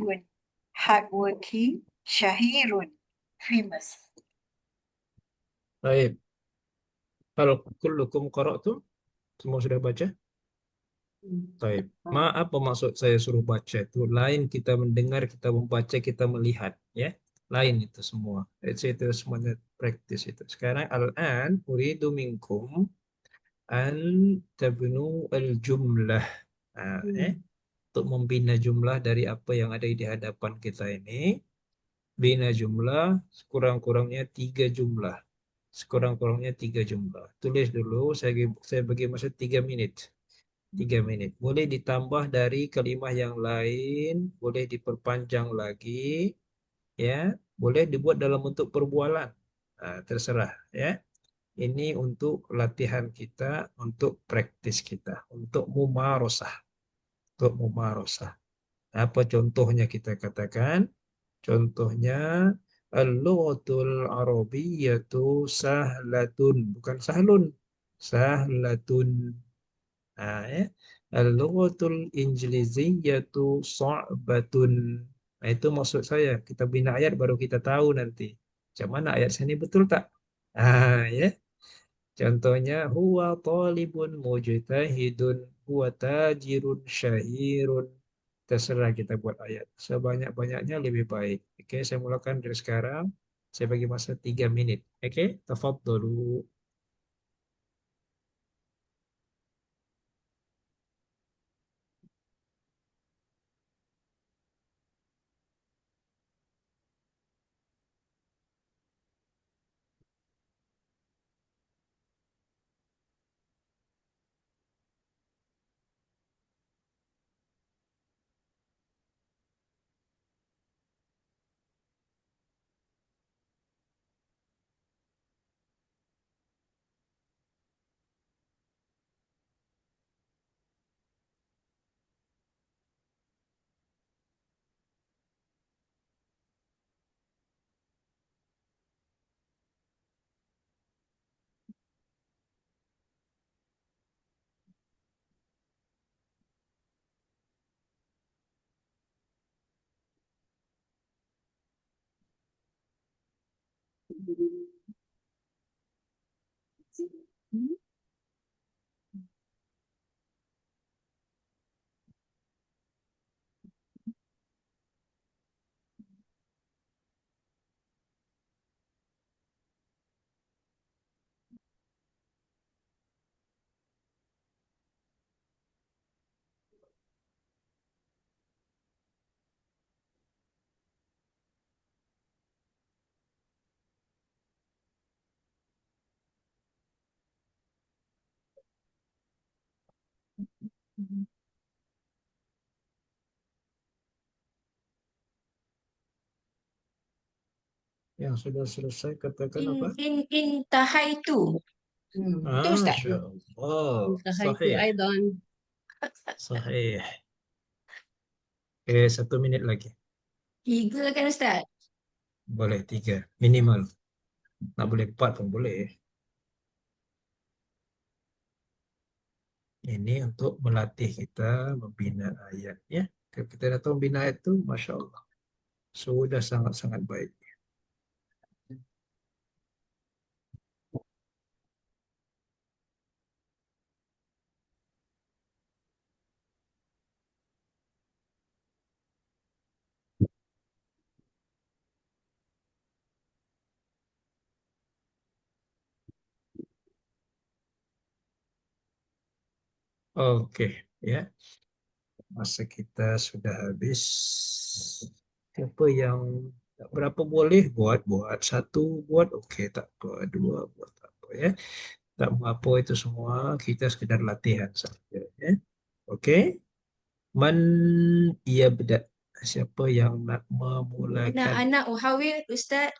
hardworking, شهير famous. Baik. Kalau kullukum qara'tum, semua sudah baca? Baik. Apa maksud saya suruh baca itu? Lain kita mendengar, kita membaca, kita melihat, ya. Lain itu semua. Itu semuanya praktis itu. Sekarang al-an uridu minkum an tabnu al-jumlah. Untuk membina jumlah dari apa yang ada di hadapan kita ini. Bina jumlah sekurang-kurangnya 3 jumlah. Sekurang-kurangnya 3 jumlah. Tulis dulu, saya bagi masa 3 menit. 3 menit. Boleh ditambah dari kalimat yang lain, boleh diperpanjang lagi, ya. Boleh dibuat dalam bentuk perbualan. Nah, terserah, ya. Ini untuk latihan kita, untuk praktis kita, untuk mumarosah. Untuk mumarosah. Apa contohnya kita katakan? Contohnya al-lughatul arabiyyatu sahlatun, bukan sahlun. Sahlatun. Nah, ya. Al-lughatul injiliziyyatu sa'batun. Nah, itu maksud saya. Kita bina ayat baru kita tahu nanti. Macam mana ayat sini betul tak? Ya. Contohnya huwa talibun mujtahidun huwa tajirun syahirun. Terserah kita buat ayat. Sebanyak-banyaknya lebih baik. Oke, saya mulakan dari sekarang. Saya bagi masa 3 menit. Oke, tafadhalu. Yang sudah selesai katakan apa? Intahaitu. Betul Ustaz? Masya Allah. Intahaitu Sahih. aidan. Sahih. Oke, 1 menit lagi. 3 kan Ustaz? Boleh 3. Minimal. Nak boleh 4 pun boleh. Ini untuk melatih kita membina ayat. Ya. Kalau kita dah tahu membina ayat itu, Masya Allah. Sudah sangat-sangat baik. Oke, ya. Masa kita sudah habis. Siapa yang tak berapa boleh buat, buat. 1 buat, oke, tak apa. 2 buat, tak apa ya. Tak apa itu semua, kita sekedar latihan saja ya. Oke. Man yabda. Siapa yang nak memulakan? Anak-anak uhawir Ustaz.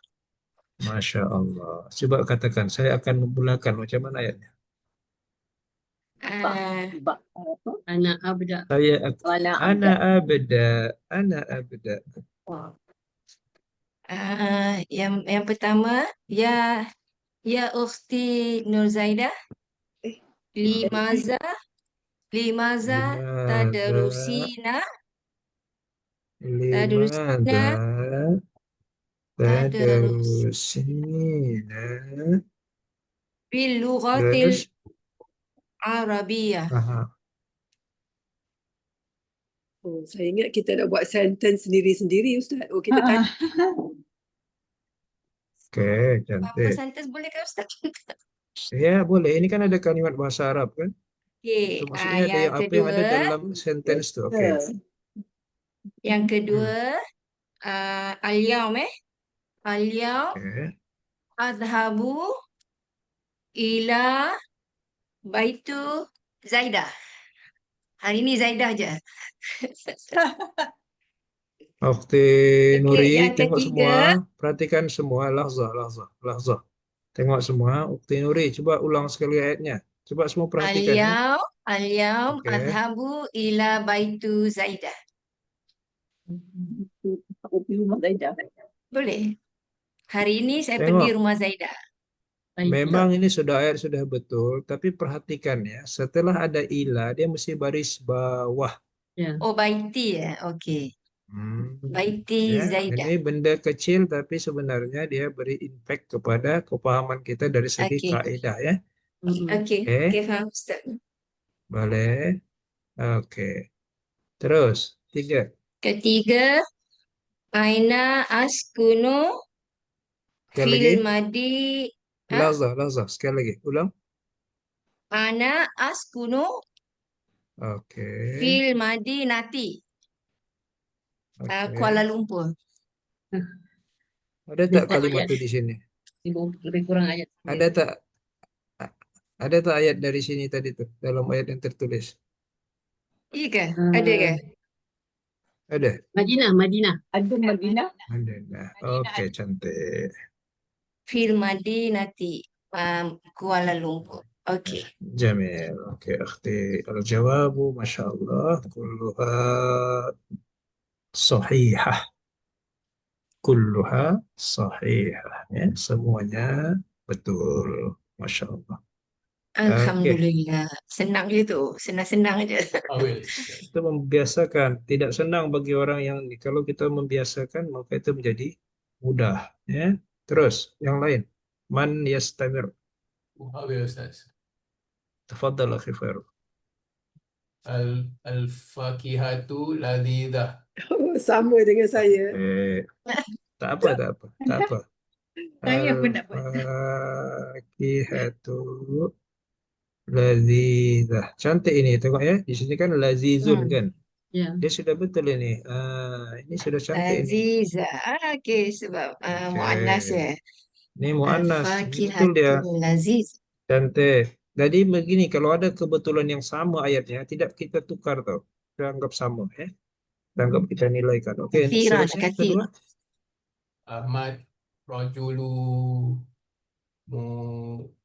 Masya Allah. Coba katakan, saya akan memulakan macam mana ayatnya. Apa? Anak abda. Saya Wala ana abda. abda. Yang pertama, ya ukhti Nur Zaidah. Limaza Limadha tadrusina limadha tadrus tadrusina bil lughatil terus arabiyyah. aha. Oh, saya ingat kita nak buat sentence sendiri-sendiri Ustaz. Oh, kita tanya. Oke, Apa cantik. sentence boleh kan Ustaz? Ya, boleh. Ini kan ada kalimat bahasa Arab kan? Okey, Itu maksudnya ada yang yang apa yang ada kedua, dalam sentence tu. Oke. yang kedua, al-yaum al-yaum Oke. adhabu ila baitu Zaidah. Hari ni Zaidah je. Ukhti Okey, Nuri, yang tengok semua. ketiga, Perhatikan semua. Lahzah. Tengok semua. Ukhti Nuri, coba ulang sekali ayatnya. Coba semua perhatikan ya. al-yaum Oke. adhabu ila baitu Zaidah. Kopi rumah Zaidah. Boleh? Hari ini saya Tengok. pergi rumah Zaidah. Baik. Memang ini ayat sudah betul, tapi perhatikan ya, setelah ada ila, dia mesti baris bawah. Ya. Oh, baiti ya. Okey. Baiti Ya, Zaidah. ini benda kecil, tapi sebenarnya dia beri impact kepada kepahaman kita dari segi Okey. kaidah ya. Mm-mm. Okey. Oke, Okey, faham Ustaz. boleh. Oke. Terus, 3. Ketiga, aina askunu Sekali lagi. fil madi. Lahzah. Sekali lagi. Ulang. Ana askunu Oke. fil madinati. Oke. Kuala Lumpur. Ada Dia tak kurang kalimat ayat. itu di sini? Lebih kurang ayat. Ada tak ada tak ayat dari sini tadi tuh dalam ayat yang tertulis? Iya ke? Ada ke? Ada. Madinah. Ada Madinah. Ada. Nah, oke, cantik. Fil madinati. Kuala Lumpur. Okey. جميل أوكي أختي الجواب ما شاء الله كلها صحيحة كلها صحيحة ya semuanya betul Masya Allah. Oke, Alhamdulillah. Senang gitu. Senang-senang aja. Awil. itu membiasakan. Tidak senang bagi orang yang kalau kita membiasakan maka itu menjadi mudah ya. Terus yang lain. Man yastamir. Awil Ustaz. Tafadhal akhi Fairul. Al-fakihatu ladhidah. Oh, sama dengan saya. Tak apa. Saya pun dapat. Al-fakihatu lazidah. Cantik ini, tengok ya. Di sini kan lazizun kan. Ya. Dia sudah betul ini. Ini sudah cantik ini. Aziza. Okey, sebab Oke. muannas ya. Ini muannas. Ini betul dia. Al-fakihatul laziz. Cantik. Jadi begini, kalau ada kebetulan yang sama ayatnya, tidak kita tukar tau. Kita anggap sama ya. Kita anggap kita nilaikan. Oke, Kathiran, seterusnya kathir. kedua. Ahmad rajulu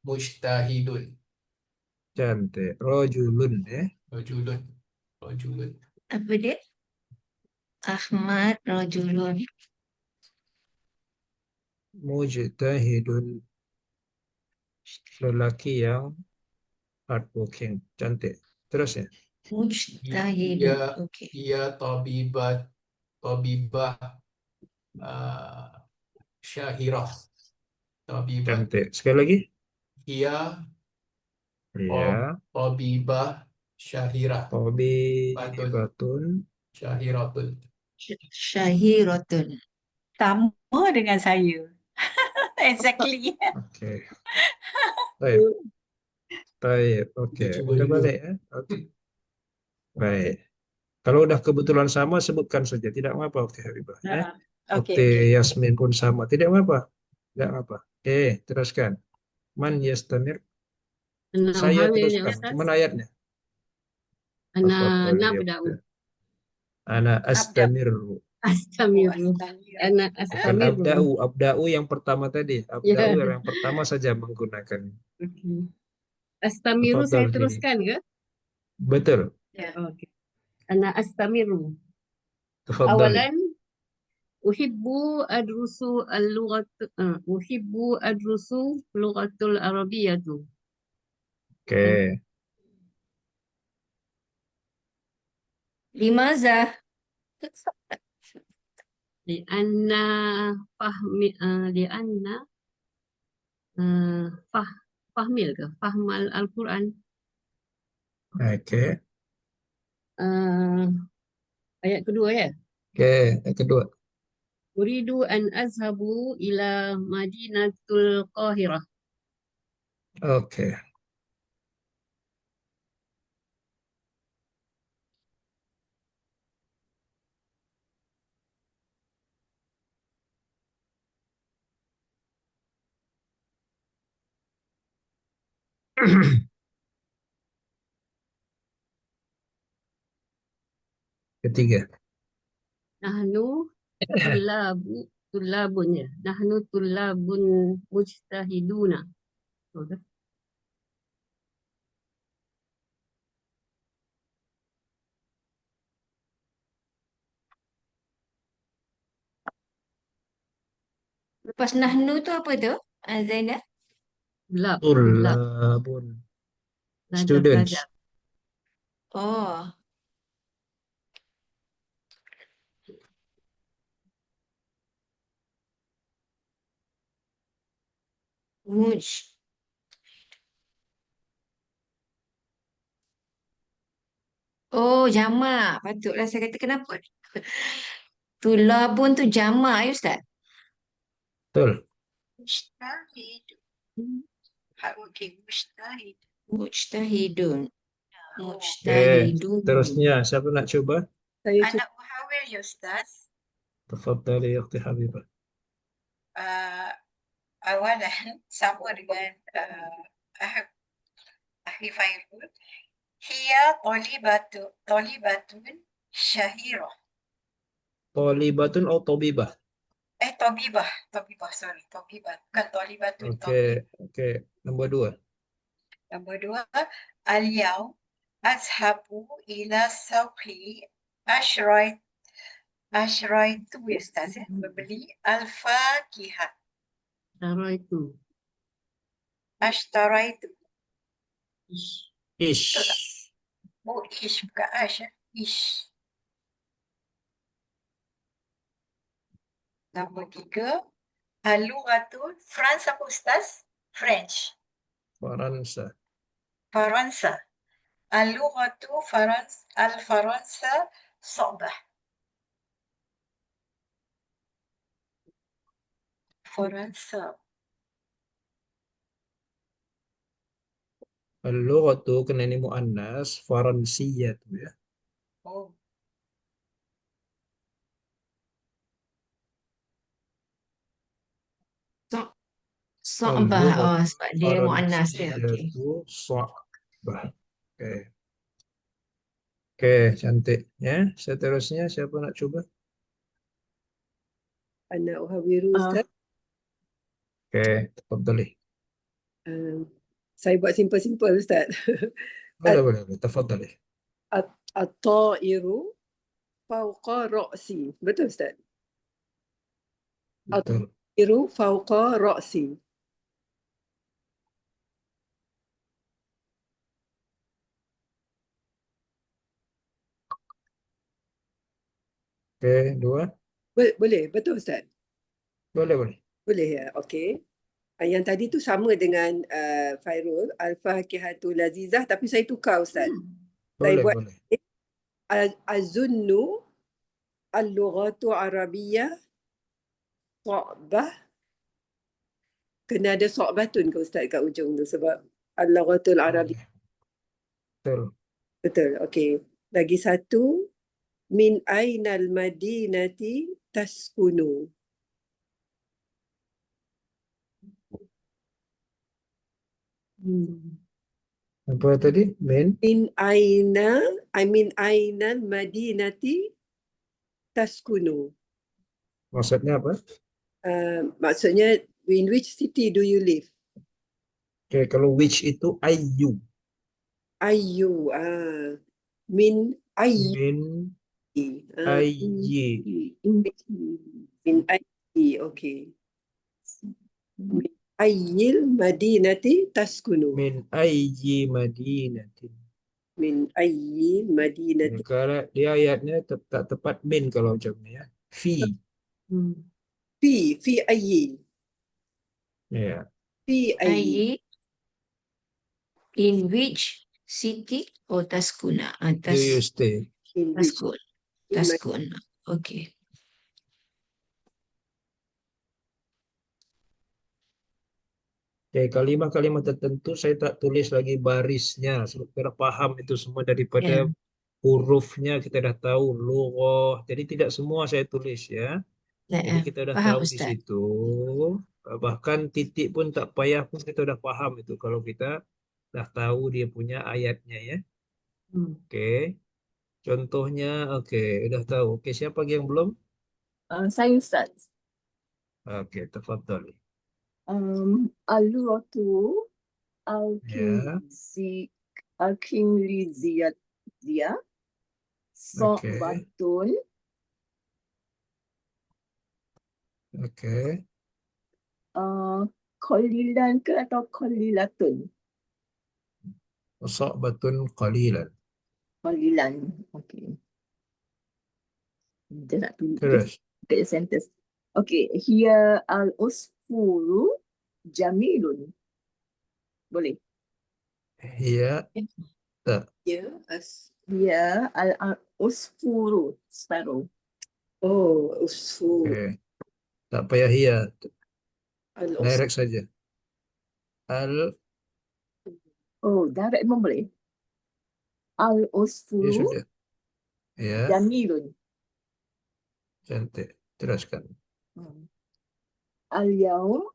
mujtahidun. Cantik. Rojulun ya. Rajulun. Apa dia? Ahmad rajulun. Mujtahidun. Lelaki yang hardworking. Cantik. Terusnya. Mujtahidun. Ia Okey. ia tabibah uh, syahirah. Tabibah. Cantik. Sekali lagi. Ia Iya. tabibah syahirah. Tabibatun. Syahiratun. Syahiratun. Sama dengan saya. Exactly. Oke. Baik. Baik. Oke. Kita cuba Udah dulu. balik ya. Oke. Baik. Kalau udah kebetulan sama, sebutkan saja. Tidak apa-apa, Ukti Habibah. Ya. Ukti Yasmin pun sama. Tidak apa-apa. Tidak apa. Oke, teruskan. Man yastamir. Ana Saya hamil ya teruskan. Ustaz. Cuman ayatnya. Ana Tafadhal ya, nabda'u. Ukti. Ana astamiru. Astamiru. Ana Bukan astamiru. abda'u. Abda'u yang pertama tadi. Abda'u yang pertama saja menggunakan. Okey. Astamiru saya Tafadhal, Dini. teruskan ke? Betul. Okey. Ana astamiru. Tafadhali. Awalan uhibbu adrusu lughatul arabiyyatu. Oke. Limaza? Lianna fahmi lianna fahmil ke fahmal al-Quran Oke. ayat kedua ya. Oke. Yang kedua. Uridu an azhabu ila madinatul Qahirah. Oke. Ketiga. Nahnu tulabun ya. Nahnu tulabun mujtahiduna. Okey. Lepas nahnu tu apa tu? Zainab? Tulab. Tulabun. Pelajar-pelajar. Students. Oh, muj. Oh, jamak. Patutlah saya kata kenapa. Tulabun tu jamak ya Ustaz? Betul. Mujtahid. Hardworking. Mujtahid. Mujtahidun. Oh. Oke, Mujtahidun. terusnya siapa nak coba? Saya Anak Uhawil ya Ustaz. Tafadhali ya Akhti Habibah. Awalan sama dengan Akhi Fairul. Hiya talibatun syahirah. Talibatun atau tabibah? Tabibah, sorry. Tabibah, bukan talibatun, Oke, tabibah. oke. Nombor 2. Nombor 2, al-yaum azhabu ila sawqi ashraitu ya Ustaz ya, membeli al-fakihat. Cara itu. Ashtaraitu. Ish. Oh, ish, bukan ash ya. Ish. Nombor 3, al-lughatul France apa Ustaz? French. Faransa. Faransa. Al-lughatu al-Faransa صعبة. Faransa. Al-lughatu kena ini muannas, Faransiyah tu ya. Oh. Sa'bah. Oh, Al-lughatu sebab dia muannas dia. Faransiyah Okey. tu Sa'bah. Oke. Oke, cantik ya. Seterusnya siapa nak coba? anak Uhawiru Ustaz. Oke, tafadhali. Saya buat simple-simple Ustaz. Boleh. Tafadhali. At-ta'iru fawqa ra'si. Betul Ustaz? Betul. At-ta'iru fawqa ra'si. Oke, 2. Boleh, betul Ustaz? Boleh. Boleh ya, okey. Yang tadi tu sama dengan Fairul, Al-Fakihatul Lazizah, tapi saya tukar Ustaz. Saya buat Boleh. Azunnu Al-Lughatu Arabiyyah So'bah. Kena ada so'batun ke Ustaz kat ujung tu sebab Al-Lughatul Arabiyyah. Betul. Betul, okey. Lagi satu, Min ainal madinati taskunu. Apa tadi? Min ainal madinati taskunu. Maksudnya apa? Maksudnya, in which city do you live? Oke, kalau which itu ayu. Ayyu. Min ayyi. Min Ah, ayyi. min ayyi. Okay. Min ayyil madinati taskunu. Min ayyi madinatin. Min ayyi madinati. Kalau dia ayatnya tak tepat min kalau macam ni ya. Fi. Fi ayyi. Ya. Fi ayyi. Ayy, in which city? Oh, taskuna. Do you stay? In which? Taskun. Taskun. Okey. Oke, kalimat-kalimat tertentu saya tak tulis lagi barisnya. Supaya paham itu semua daripada Ya. hurufnya kita dah tahu. Lughah. Jadi tidak semua saya tulis ya. Jadi kita dah Faham tahu di Ustaz. situ. Bahkan titik pun tak payah pun kita dah paham itu. Kalau kita dah tahu dia punya ayatnya ya. Oke. Contohnya, oke, udah tahu. Oke, siapa lagi yang belum? Saya Ustaz. Oke, tafadhali. Al-lughatu Ya. al-kingliziyah so'batun Oke. qalilan ke atau qalilatun? Sa'batun qalilan. Qalilan. Okay. Dia nak tulis Terus. the sentence. Okay. Hiya al-usfuru jamilun. Boleh. Hiya tak. Ya, Hiya al-usfuru. Sparrow. oh, usfur. Okay. Tak payah hiya. Al-usfur. Direct saja. Al, Oh, direct pun boleh. ya Al-usfuru sudah. Ya, jamilun. cantik. Teruskan. Al-yaum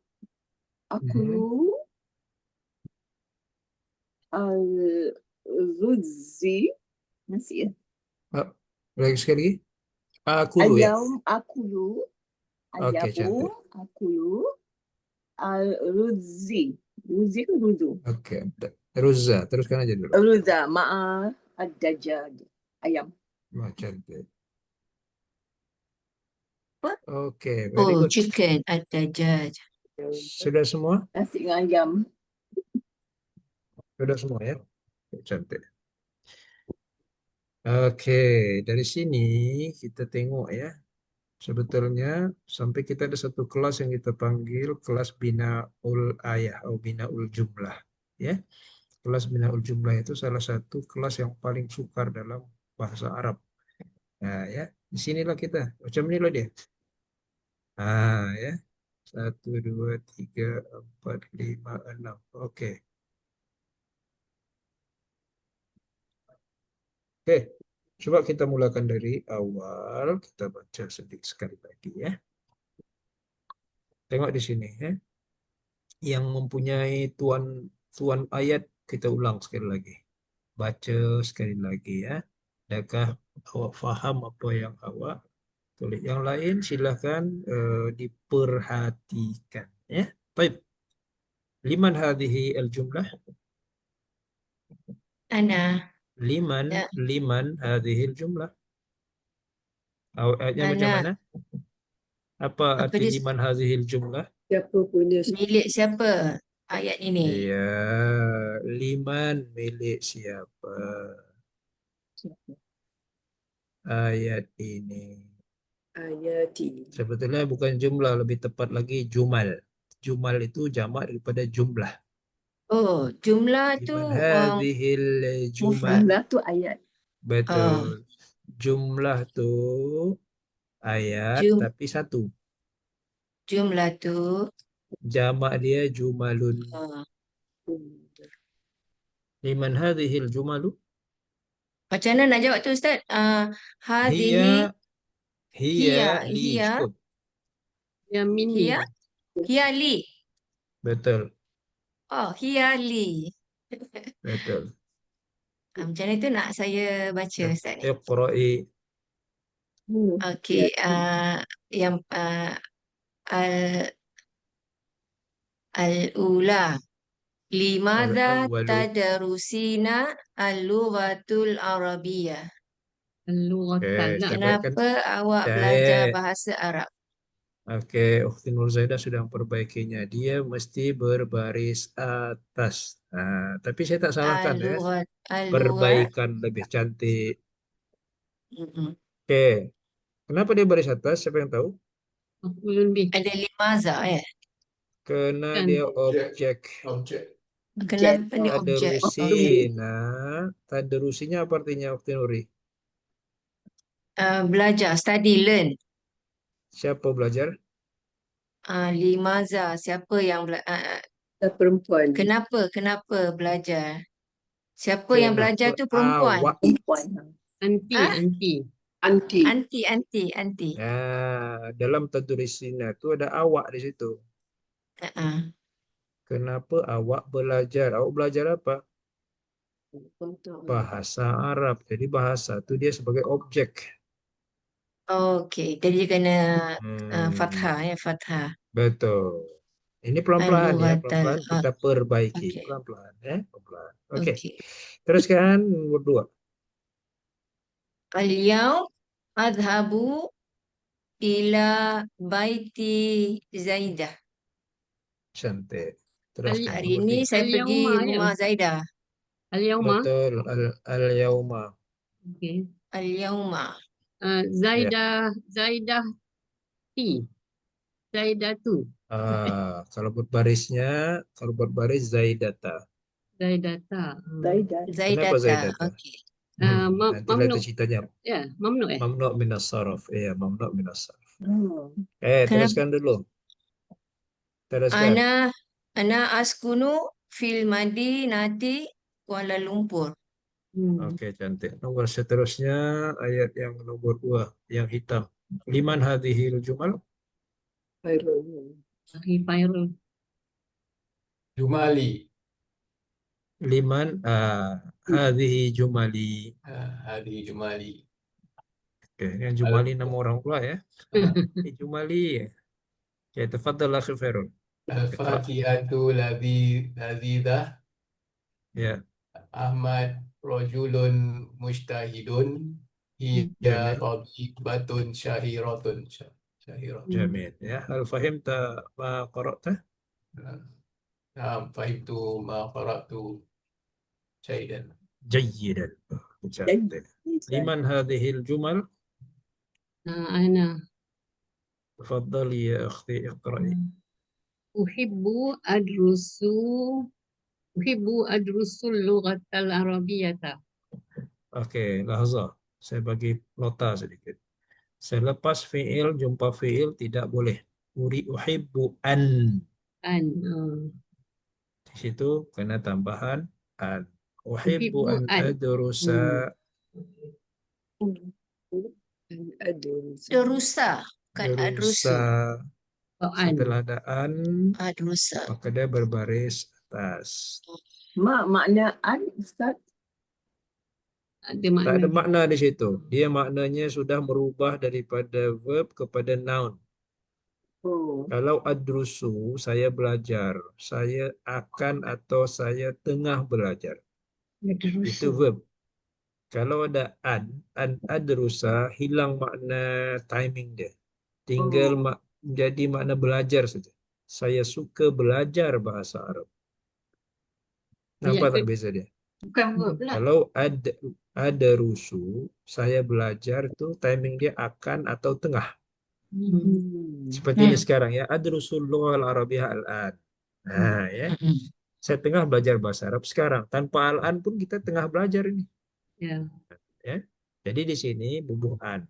akulu al-ruzzi. Nasi ya? Ah, lagi sekali. Aku dulu ya. Al-yaum akulu. Okey, cantik. Al-yaum akulu al-ruzzi. Ruzzi ke ruzu? Okey. Ruzza, teruskan aja dulu. Ruzza ma'a ad-dajjaj. Ayam. Wah, cantik. Apa? Okey, very Oh, good. chicken ad-dajjaj. Sudah semua? Nasi dengan ayam. Sudah semua ya. Cantik. Okey, dari sini kita tengok ya. Sebetulnya sampai kita ada satu kelas yang kita panggil kelas binaul ayah atau binaul jumlah. Ya, kelas binaul jumlah itu salah satu kelas yang paling sukar dalam bahasa Arab. Nah ya, di sinilah kita macam ini loh dia. Ah ya, 1, 2, 3, 4, 5, 6. Oke. Oke, coba kita mulakan dari awal. Kita baca sedikit sekali lagi ya. Tengok di sini ya. Yang mempunyai tuan ayat kita ulang sekali lagi. Baca sekali lagi ya. Adakah awak faham apa yang awak tulis? Yang lain silahkan diperhatikan ya. Baik. Liman hadhihi al-jumlah? Ana. Liman Ya. hadhihi al-jumlah? Ayatnya macam Ana. mana? Apa Apa arti dia? liman hadhihi al-jumlah? Siapa punya Milik siapa ayat ini? Iya, liman milik siapa? Ayat ini. ayat ini? Sebetulnya bukan jumlah, lebih tepat lagi jumal. Jumal itu jamak daripada jumlah. Oh, jumlah tu Liman hadhil jumal. Jumlah tu ayat. Betul. Jumlah tu ayat Jum- tapi satu. jumlah tu Jamak dia jumalun. Liman hadhil jumalu? macam mana nak jawab tu Ustaz? Hadhihi Hiya li. hiya Cukup. Yang mini. hiya li. Betul. Oh, hiya li. Betul. Macam mana tu nak saya baca Ustaz ni? Iqra'i. Okey, yang al-ula. Limadza Al-awwalu. tadarusina al-lughatul arabiyyah? Al-lughatan. Kita baikkan. Kenapa awak Baik. belajar bahasa Arab? Oke, Ukhti Nur Zaidah sudah memperbaikinya. Dia mesti berbaris atas. Nah, tapi saya tak salahkan ya. Al-lughat Perbaikan lebih cantik. Mm-mm. Oke, kenapa dia baris atas? Siapa yang tahu? Maf'ulun bih. Ada limaza ya? Karena Kan. dia objek. Kenapa ni objek? Tadrusina. Tadrusinya apa artinya Ukhti Nuri? Belajar, study, learn. Siapa belajar? Limaza, siapa yang Perempuan. kenapa belajar? Siapa yang belajar tu perempuan? Awak. Perempuan. Anti. Ah? Anti. Anti. Nah, dalam tadrusina itu ada awak di situ. Kenapa awak belajar? Awak belajar apa? Bahasa Arab. Jadi bahasa itu dia sebagai objek. Okey, jadi dia kena fathah ya, fathah. Betul. Ini pelan-pelan ya, pelan-pelan kita perbaiki. Okey. Pelan-pelan ya, pelan-pelan. Oke. Okey. Teruskan nomor 2. Al-yaum adhabu ila baiti Zaidah. Cantik. Terus Al- Hari ini saya pergi Al-Yauma, ya, rumah Ustaz? Zaidah. Al-Yauma. betul al-yauma. Okey. Al-Yauma. Zaidah T. Zaidatu. Kalau buat baris Zaidata. Zaidata. Zaidah. Kenapa Zaidata. Zaidata? Okey. Nantilah itu Mamnu. ceritanya. Ya, mamnu Mamnu' minas sarf. Iya, mamnu' minas sarf. Oh. Kenapa? Teruskan dulu. Teruskan. Ana askunu fil Madinati Kuala Lumpur. Oke, cantik. Nomor seterusnya ayat yang nomor 2, yang hitam. Liman hadhil jumal? Fairul. Fairul. Jumali. Liman hadhihi jumali. Hadi Jumali. Oke, yang jumali nama orang pula ya. Jumali. Oke, tafadhal akhi Fairul. Al-Fakihatu Lazidah. Ya, Ahmad Rajulun Mujtahidun. Hiya Jamil. Tabibatun Syahiratun. Syahiratun. Jamil. Ya, hal fahimta ma qara'ta? Naam, fahimtu ma qara'tu jaydan. Jayyidan. Cantik. Liman hadhil jumal? Ana Tafadhali ya akhti iqra'i. uhibbu adrusul lughatal arabiyyata. Oke, lahzah. Saya bagi nota sedikit. Selepas fi'il jumpa fi'il tidak boleh. Uhibbu an. Di situ kena tambahan an. Uhibbu an adrusa. Darusa. Bukan adrusu. Darusa. Setelah ada an, Adrusa. maka dia berbaris atas. Makna an, Ustaz? Ada Tak ada makna. makna di situ. Dia maknanya sudah merubah daripada verb kepada noun. Oh. Kalau adrusu, saya belajar. Saya akan atau saya tengah belajar. Itu verb. Kalau ada an adrusa, hilang makna timing dia. Tinggal menjadi makna belajar saja. Saya suka belajar bahasa Arab. Nampak tak beza dia? Bukan verb lah. Kalau ada rusu, saya belajar tu timing dia akan atau tengah. Seperti ini sekarang ya. Adrusul lughal arabiyyah al-an. Nah, ya. Saya tengah belajar bahasa Arab sekarang. Tanpa al-an pun kita tengah belajar ini. Ya. Ya. Jadi di sini bubuh an.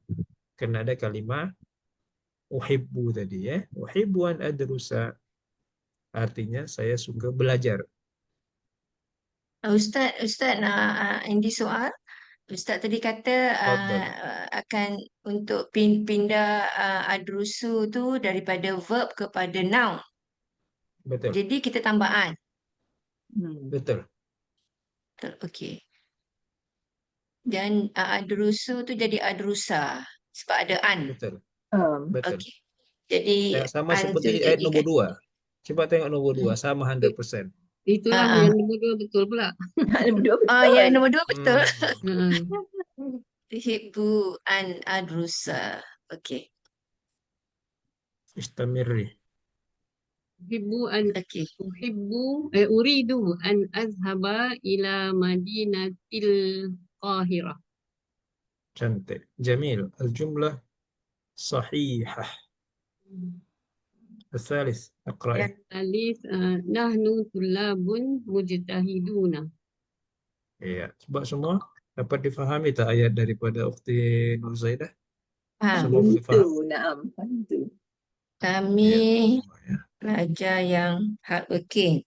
Kena ada kalimat uhibbu tadi ya. Uhibbu an adrusa. Artinya saya suka belajar. Ustaz nak ini soal. Ustaz tadi kata Tafadhal. akan untuk pindah adrusu tu daripada verb kepada noun. Betul. Jadi kita tambah an. Betul. Betul. Okey. Dan adrusu tu jadi adrusa sebab ada an. Betul. Betul. Okey. Jadi Sama an tu seperti ayat nomor jadikan 2. Coba tengok nomor 2, sama 100%. Itulah yang nombor 2 betul pula. yang nombor 2 betul. Hmm. Tuhibbu an adrusa. Okey. Istamirri. Okey. Uridu an azhaba ila madinatil Qahirah. Cantik. Jamil. Al-jumlah sahihah. الثالث اقرأي. Alif nahnu tullabun mujtahiduna. Ya, coba semua dapat difahami tak ayat daripada Ukhti Nur Zaidah? Semua boleh faham? Naam. Itu. Kami Ya. pelajar yang hardworking.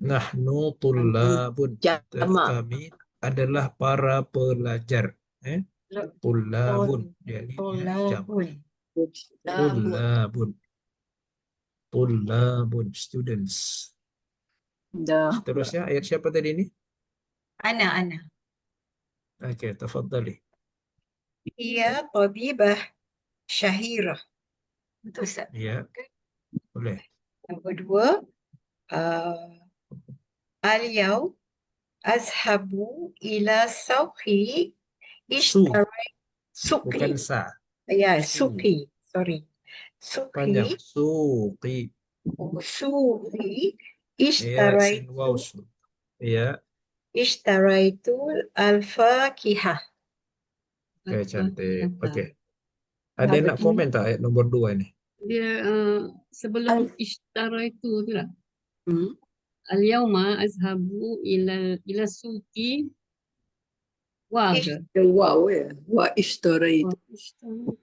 Nahnu tullabun. Jamak. Kami adalah para pelajar. Tullabun. Jadi jamak. Tullabun. Tullabun. Students. Dah. Seterusnya ayat siapa tadi ini? Ana. Okey, tafadhali. Hiya tabibah syahirah. Betul Ustaz? Ya. Boleh. Yang kedua, al-yaum azhabu ila sauqi suqi. Bukan sa. Ya, suqi. Sorry. Panjang. Suqi. Suqi. Suhi Ya, sin waw su. Ya, ishtaraitu al-fakihah. oke, cantik. Apa? Oke. Ada yang nak betul. komen tak ayat nomor 2 ini? Dia sebelum ishtara itu tu lah. Hmm. Al-yawma azhabu ila suki wa ke? Yang wow ya. Wa ishtarai itu. Wa ishtara.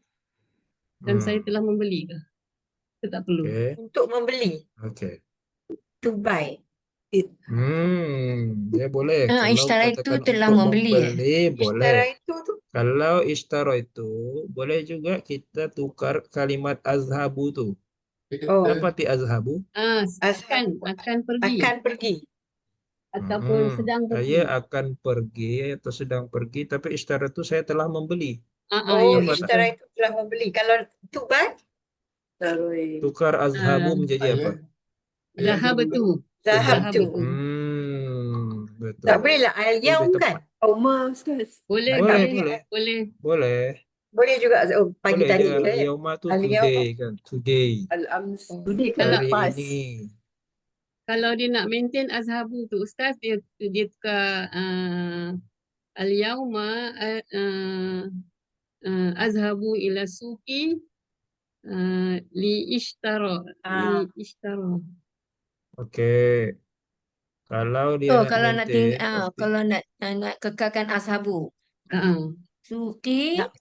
Dan saya telah membeli ke? Itu tak perlu. Oke, Untuk membeli, oke. to buy. Ya boleh. Kalau Ishtara itu katakan telah untuk membeli, membeli, boleh. Ishtaraitu tu Kalau ishtara itu, boleh juga kita tukar kalimat azhabu tu. Oh. Apa ti azhabu? Akan pergi akan pergi. ataupun sedang Saya pergi. akan pergi atau sedang pergi, tapi ishtara itu saya telah membeli. Oh, Apa tak? ishtaraitu telah membeli. Kalau to buy, Ishtarai. Tukar azhabu menjadi apa? Zahabatu. zahabtu. Betul. Tak boleh lah al-yaum Lebih kan? tepat. Oma Ustaz. Boleh, Boleh, boleh, boleh. boleh. Boleh. Boleh juga pagi Boleh tadi je. ke? Yauma tu Al-yaum. today kan. Today. Al-Ams. Today kan Hari lepas. ini. Kalau dia nak maintain azhabu tu Ustaz, dia tukar al-yawma azhabu ila suki li ishtara. Okey. Kalau dia nak kalau nak maintain, pasti. kalau nak kekalkan ashabu. Suki Nak-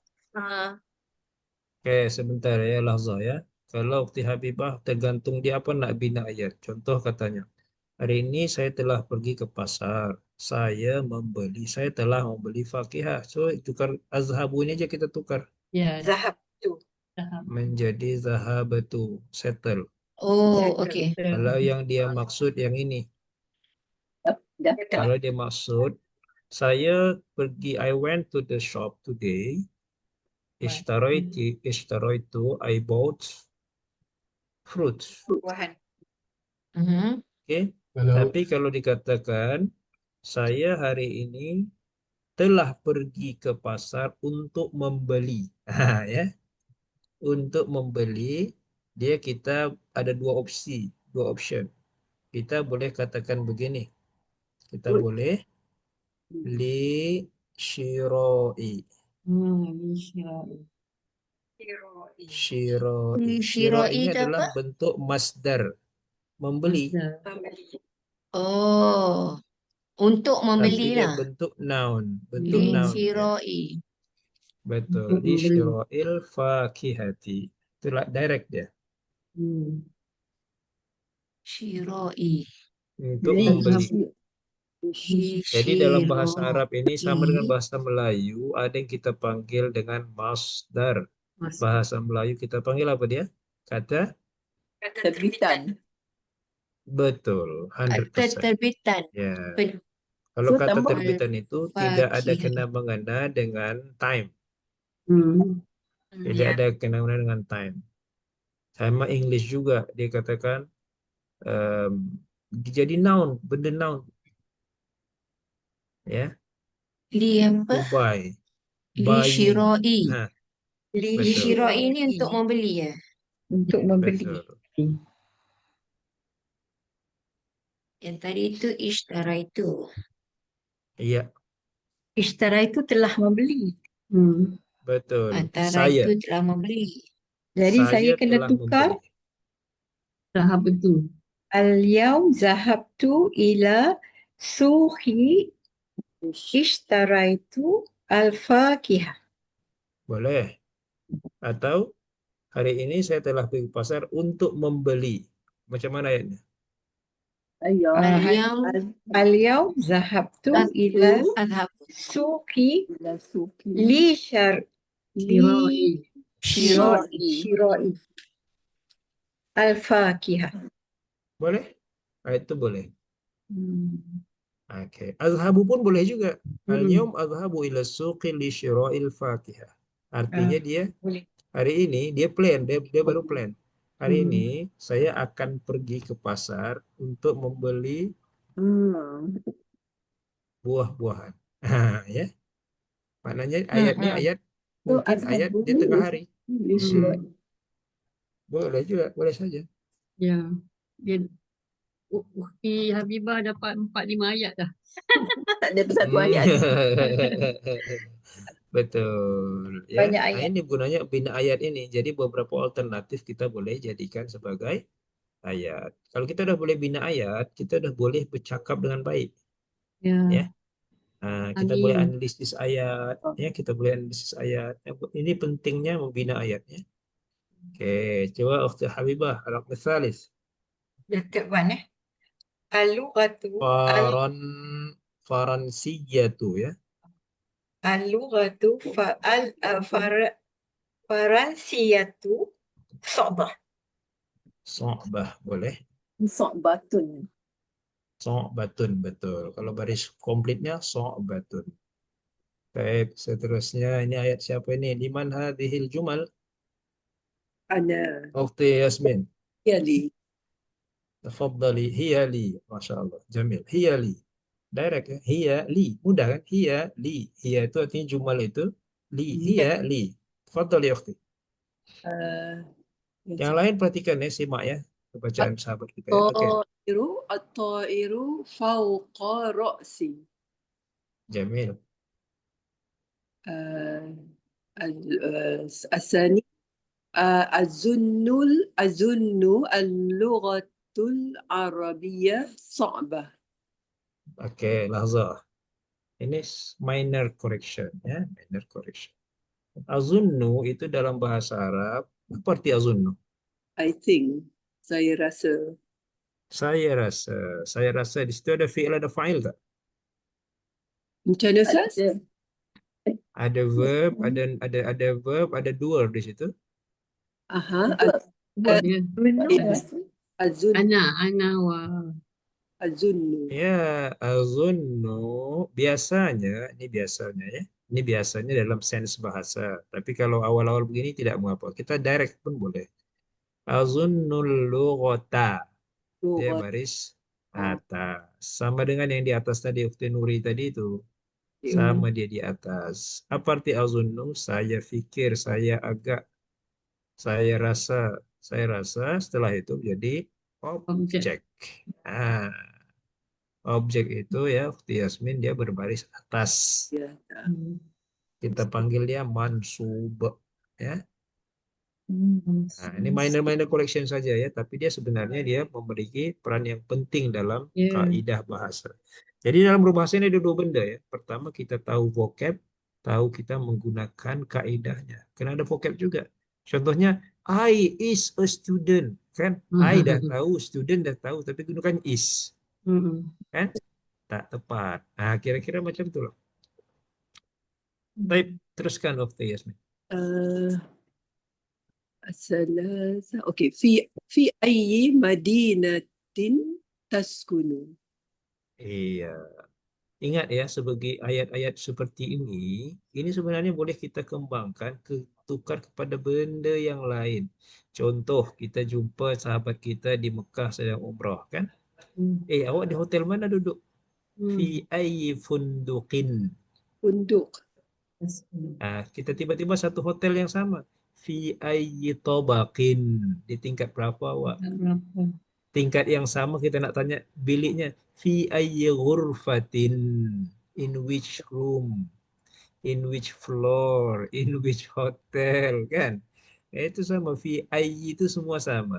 Okey, sebentar ya, lahzah ya. Kalau Ukti Habibah tergantung dia apa nak bina ayat. Contoh katanya, hari ini saya telah pergi ke pasar. Saya telah membeli fakihah. So, tukar azhabu ini aja kita tukar. Ya, zahabtu. zahab. Menjadi zahabatu. Settle. okey. Kalau yang dia maksud yang ini. Dah. Kalau dia maksud, saya pergi, I went to the shop today. Ishtaraitu, I bought fruit. Buahan. Okay? Kalau Tapi kalau dikatakan, saya hari ini telah pergi ke pasar untuk membeli. Ya. Untuk membeli, kita ada dua option. Kita boleh katakan begini. Kita boleh li shiroi. Shiroi. Shiroi ini itu adalah apa? bentuk masdar. Membeli. Oh, untuk Tapi membeli dia lah. bentuk noun. Bentuk Li noun. shiroi. Betul. Li shiroil fakihati. Itulah direct dia. Shiroi. Untuk membeli. Li Jadi dalam bahasa shiroi. Arab ini sama dengan bahasa Melayu, ada yang kita panggil dengan masdar. Bahasa Melayu kita panggil apa dia? Kata? Terbitan. Betul. 100%. Terbitan. Ya. Pen- Kalau So, kata tambah- terbitan itu tidak ada kena-mengena dengan time. Tidak ada kena-mengena dengan time. Sama English juga. Dia katakan jadi noun, benda noun. Ya. Li apa? To buy. Li Buying. shiroi. Ha, Li betul. shiroi ini untuk membeli ya. Untuk membeli. Betul. Yang tadi itu ishtara itu. Iya, Ishtara itu telah membeli. betul. Antara Saya. itu telah membeli. Jadi saya kena telah tukar membeli. Zahabatu. al-yaum zahabtu ila suhi ishtaraitu al-fakihah. Boleh. Atau hari ini saya telah pergi ke pasar untuk membeli. Macam mana ayatnya? Ayah. Al-yaum zahabtu ila Adhab. suki Ila suki. li shirai al-fakihah. Boleh? Ayat itu boleh. Oke. Azhabu pun boleh juga. Al-yawm azhabu ila suqi li syira'il fakihah. Artinya dia boleh. hari ini dia plan, dia baru plan. Hari ini saya akan pergi ke pasar untuk membeli buah-buahan. Ya. Maknanya ayatnya ayat mungkin ayat di tengah hari. Boleh juga, boleh saja. Ya. Dia Ukti Habibah dapat 4-5 ayat dah. Tak ada satu ayat. Betul. Ya, Banyak nah, ayat. ini gunanya bina ayat ini. Jadi beberapa alternatif kita boleh jadikan sebagai ayat. Kalau kita udah boleh bina ayat, kita udah boleh bercakap dengan baik. Ya. Ya. Nah, kita boleh Amin. analisis ayat, ya kita boleh analisis ayat. Ini pentingnya membina ayatnya. Oke, coba Ukhti Habibah, al-raqm tsalis. The third one Al-lughatu Faran Faransiyatu ya. al-lughatu faransiyatu صعبة. So'bah boleh. So'batun. So'batun betul. Kalau baris komplitnya so'batun. Baik, seterusnya ini ayat siapa ini? Liman hadhil jumal? Ana Ukhti Yasmin. Yali. Tafadhali hiya li. Masya Allah. Jamil. Hiya li. Direct ya. Hiya li. Mudah kan? Hiya li. Hiya itu artinya jumal itu. Li. Hiya li. Tafadhali ukhti. Yang lain perhatikan ya, simak ya. Bacaan sahabat kita ya. Oke. At-ta'iru fawqa ra'si. Jamil. الثاني أظن اللغة العربية صعبة. Oke, lahzah. Ini minor correction ya, minor correction. Azunnu itu dalam bahasa Arab, apa arti azunnu? I think, saya rasa. Saya rasa di situ ada fi'il, ada fa'il tak? Macam mana, Ustaz? Ada verb, ada verb, ada doer di situ. Aha, Buat dia. azun, Ana wa. azunnu. Ya, azunnu biasanya, ini biasanya ya. Ini biasanya dalam sense bahasa. Tapi kalau awal-awal begini tidak mengapa. Kita direct pun boleh. Azunnul lughata. Dia Lughat. baris atas. Sama dengan yang di atas tadi, Ukti Nuri tadi itu. Sama dia di atas. Apa arti azunnu? Saya pikir, saya agak, saya rasa, setelah itu jadi objek. Nah, objek itu ya, Ukti Yasmin, dia berbaris atas. Ya. Kita panggil dia mansub. Ya. Nah, ini minor correction saja ya, tapi dia sebenarnya dia memiliki peran yang penting dalam kaidah bahasa. Jadi dalam berbahasa ini ada dua benda ya. Pertama kita tahu vocab, tahu kita menggunakan kaidahnya. Karena ada vocab juga. Contohnya I is a student, kan? I dah tahu, student dah tahu, tapi gunakan is, kan? Tak tepat. Nah, kira-kira macam itu loh. Baik, teruskan Dr. Yasmin. الثلاثة أوكي في أي مدينة تسكن؟ Iya. Ingat ya, sebagai ayat-ayat seperti ini sebenarnya boleh kita kembangkan, tukar kepada benda yang lain. Contoh, kita jumpa sahabat kita di Mekah sedang umrah, kan? Awak di hotel mana duduk? Fi ayyi funduqin. Funduk. Kita tiba-tiba satu hotel yang sama. Fi ayyi tabaqin. Di tingkat berapa awak? Tingkat yang sama kita nak tanya biliknya. Fi ayyi ghurfatin. In which room? In which floor? In which hotel? Kan? Itu sama. Fi ayyi itu semua sama.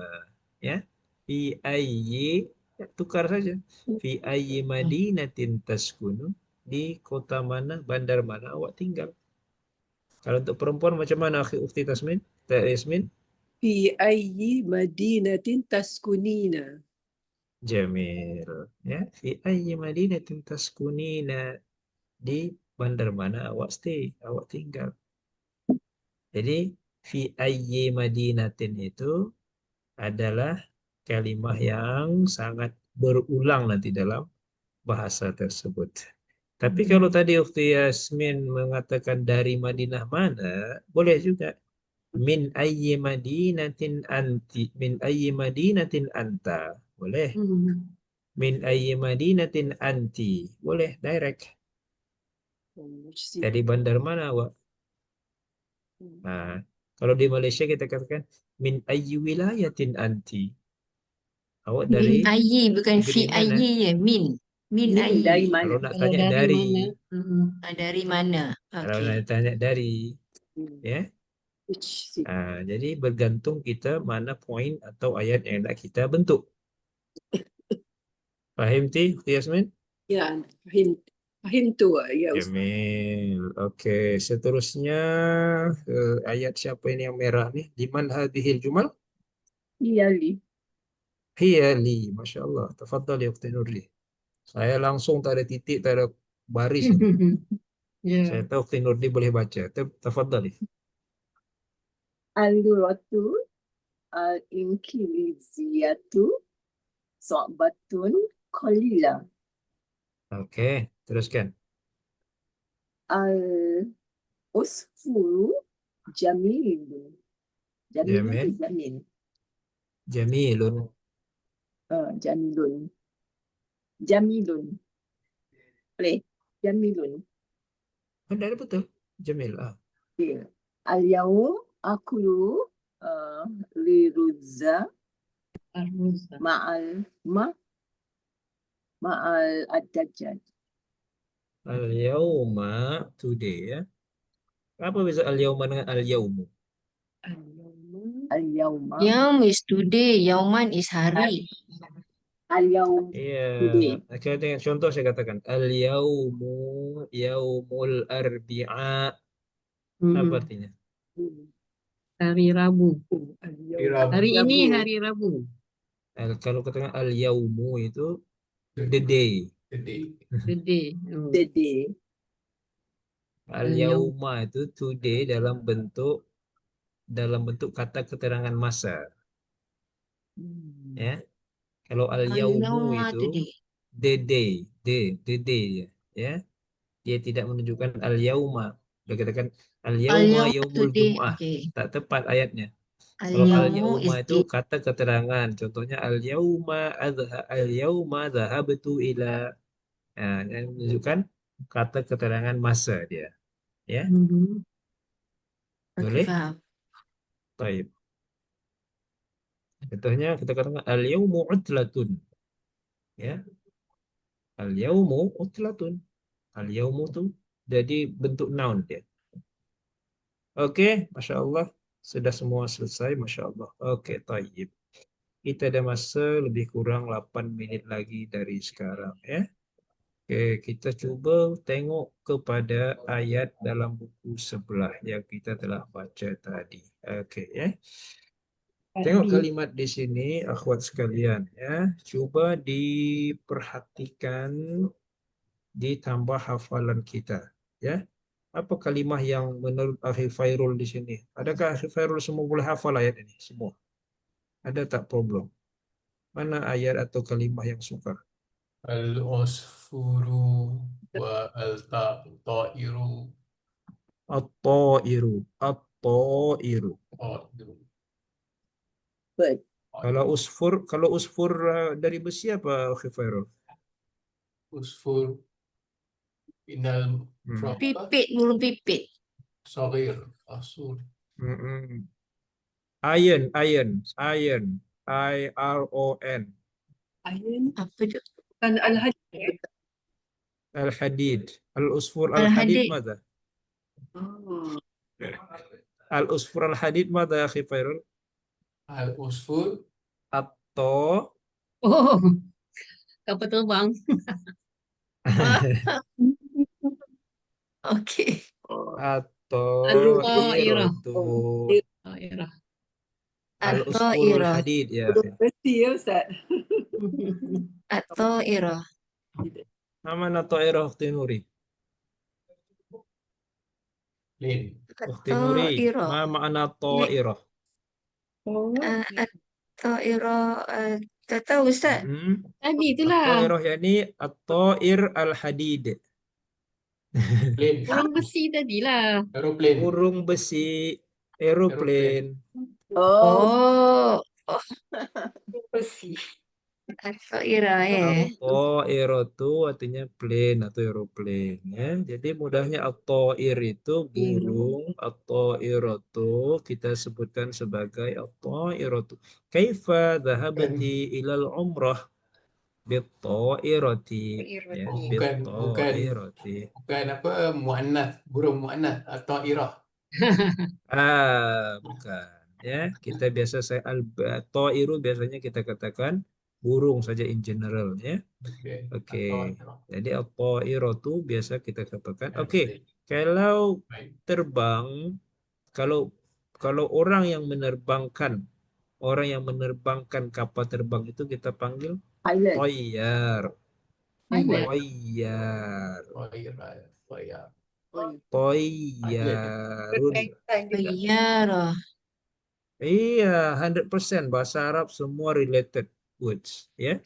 Ya. Fi ayyi, tukar saja. Fi ayyi madinatin taskunu. Di kota mana, bandar mana awak tinggal. Kalau untuk perempuan macam mana akhi Ukhti Tasmin? Yasmin? في أي مدينة تسكنين؟ Jamil. Ya, fi ayyi madinatin taskunina. Di bandar mana awak stay, awak tinggal. Jadi fi ayyi madinatin itu adalah kalimat yang sangat berulang nanti dalam bahasa tersebut. Tapi kalau tadi Ukhti Yasmin mengatakan dari Madinah mana, boleh juga. Min ayyi madinatin anti, min ayyi madinatin anta. Boleh. Min ayyi madinatin anti. Boleh, direct. Dari bandar mana awak? Nah, kalau di Malaysia kita katakan min ayyi wilayatin anti. Awak Min dari ayi bukan fi negeri mana? ayi ya. Min. Min Min ayi. dari Kalau mana? nak Kalau tanya dari dari, mana? Dari mana? kalau Okey. nak tanya dari, ya. Which city? Jadi bergantung kita mana poin atau ayat yang nak kita bentuk. Fahim ti, Yasmin? Ya, fahim tu. Ya, Ustaz. Jamil. Okey, seterusnya ayat siapa ini yang merah ni? Liman hadhil jumal? Iyali. Hiya li. Masya Allah. Tafadhal ya Ukhti Nurli. Saya langsung tak ada titik, tak ada baris ini. Ya. Saya tahu Ukhti Nurli boleh baca. Tafadhal. Al-luratu al-inkiliziyatu so'batun qalila. Okey, teruskan. Al-usfuru jamilun. Jamilun Jamil. ke jamil? Jamilun. Jamilun. Jamilun. Boleh? Jamilun. Anda ada betul. Jamil. Okay. Al-yawm akulu liruzza Aruzah. ma'al ad-dajjal. Al-yawma, today ya. Apa beza al-yawma dengan al-yawmu? Al-yawma. Yaum is today, yauman is hari. Al-yawm Iya. today. Saya dengan contoh saya katakan al-yawmu yaumul arbi'a. Apa artinya? Hari Rabu. Hari ini Rabu. hari Rabu. Kalau katakan al-yawmu itu the day. Jadi, Today. The day. Al-yawma itu today dalam bentuk kata keterangan masa. Ya. Kalau al-yawmu Al-yawma itu today. the day, the day ya. Dia tidak menunjukkan al-yawma. Dia katakan al-yawma Al-yawma yaumul today. jum'ah. Okey. Tak tepat ayatnya. Kalau Al-yawmu is al-yawma itu day. kata keterangan. Contohnya al-yawma dhahabtu ila. Yang menunjukkan kata keterangan masa dia. Ya. Okey, Boleh? faham. Baik. Contohnya kita katakan al-yawmu utlatun. Ya. Al-yawmu utlatun. Al-yawmu tu jadi bentuk noun dia. Okey, Masya Allah. Sudah semua selesai, Masya Allah. Okey, tayyib. Kita ada masa lebih kurang 8 minit lagi dari sekarang. Ya. Okey, kita cuba tengok kepada ayat dalam buku sebelah yang kita telah baca tadi. Okey, ya. Tengok kalimat di sini, akhwat sekalian. Ya. Cuba diperhatikan, ditambah hafalan kita. Ya. Apa kalimah yang menurut Akhi Fairul di sini? Adakah Akhi Fairul semua boleh hafal ayat ini? Semua. Ada tak problem? Mana ayat atau kalimah yang sukar? al-usfuru wa al-ta'iru. At-ta'iru. At-ta'iru. Bird. Kalau usfur dari besi apa Akhi Fairul? Usfur inal from apa? Pipit, burung pipit. Saghir, asur. Iron. I-R-O-N. Ayan. Apa tu? Kan Al-Hadid. Al-hadid. Al-usfur al-hadid Al-hadid. mada? Oh. Al-usfur al-hadid mada Akhi Fairul? Al-usfur Atto. Oh, kapal terbang. Okey. At-ta'iratu. Daerah. Al-usfurul At-ta'irah. hadid ya. Mesti ya Ustaz. At-ta'irah. Mana ta'irah Ukhti Nuri? lin. Ukhti Nuri, At-ta'irah. ma makna ta'irah? At-ta'irah. Tak tahu Ustaz. Tadi itulah. At-ta'irah yani at-ta'ir al-hadid. Lin. Burung besi tadilah. Aeroplane. Burung besi, aeroplane. Oh, Oh. Oh. Besi. Al-Fa'ira ya. At-ta'iratu artinya plane atau aeroplane ya. Jadi mudahnya at-ta'ir itu burung, at-ta'iratu kita sebutkan sebagai at-ta'iratu. Kaifa dhahabati ilal umrah bit-ta'irati ya, bukan bit-ta'irati. apa muannas, burung muannas atau irah. Bukan ya. Kita biasa ta'iru biasanya kita katakan burung saja in general ya. Okey. Oke. At-ta'irah. Jadi at-ta'iratu biasa kita katakan. Ya, Oke. baik. Kalau Baik. terbang, kalau orang yang menerbangkan kapal terbang itu kita panggil Pilot. toyar. Pilot. Toyar. Ta'irah. Ta'irah. Toyarun. Berkaitan juga. Tayyarah. Iya, 100% bahasa Arab semua related words ya.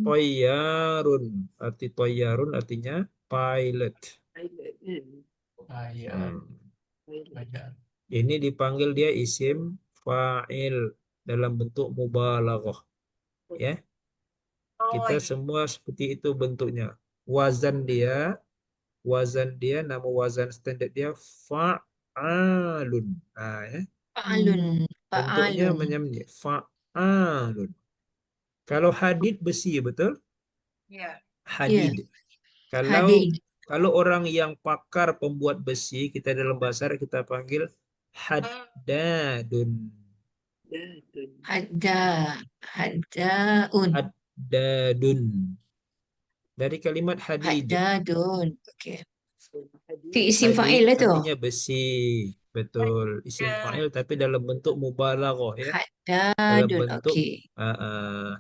Toyarun, artinya pilot. Pilot kan. Ta'irah. Pilot. Ta'irah. Ini dipanggil dia isim fa'il dalam bentuk mubalaghah ya. Kita semua seperti itu bentuknya. Wazan dia nama wazan standar dia fa'alun. Ya. Fa'alun. Bentuknya Fa'alun. macam ni, fa'alun. Kalau hadid besi, betul? Ya. Hadid. Hadid. Kalau orang yang pakar pembuat besi, kita dalam bahasa Arab kita panggil haddadun. Haddaun. Haddadun. Dari kalimat hadid. Haddadun. Okey. Itu isim Hadid fa'il lah tu. artinya besi. Betul. Isim fa'il tapi dalam bentuk mubalaghah ya. Dalam Haddadun. bentuk Okey.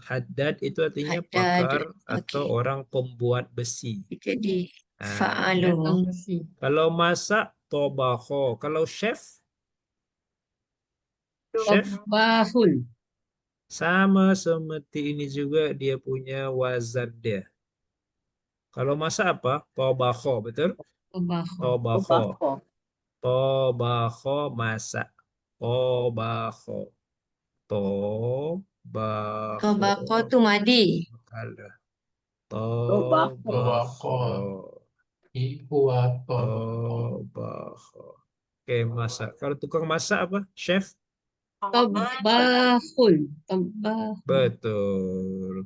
haddad itu artinya Haddadun. pakar atau Okey. orang pembuat besi. Jadi Ya. fa'alun. Kalau masak tobakho. Kalau chef Tobahun. sama seperti ini juga dia punya wazan dia. Kalau masak apa? Tobakho, betul? Tobahun. Tobakho. Tobacco. Tobakho masak. Tobakho. Tobakho. Tobaqah tu madi. Kalah. Tobacco. Tobakho. Huwa ta'irah. Tobakho. Oke, masak. Kalau tukang masak apa? Chef? Tobahun. Tobahun. Betul.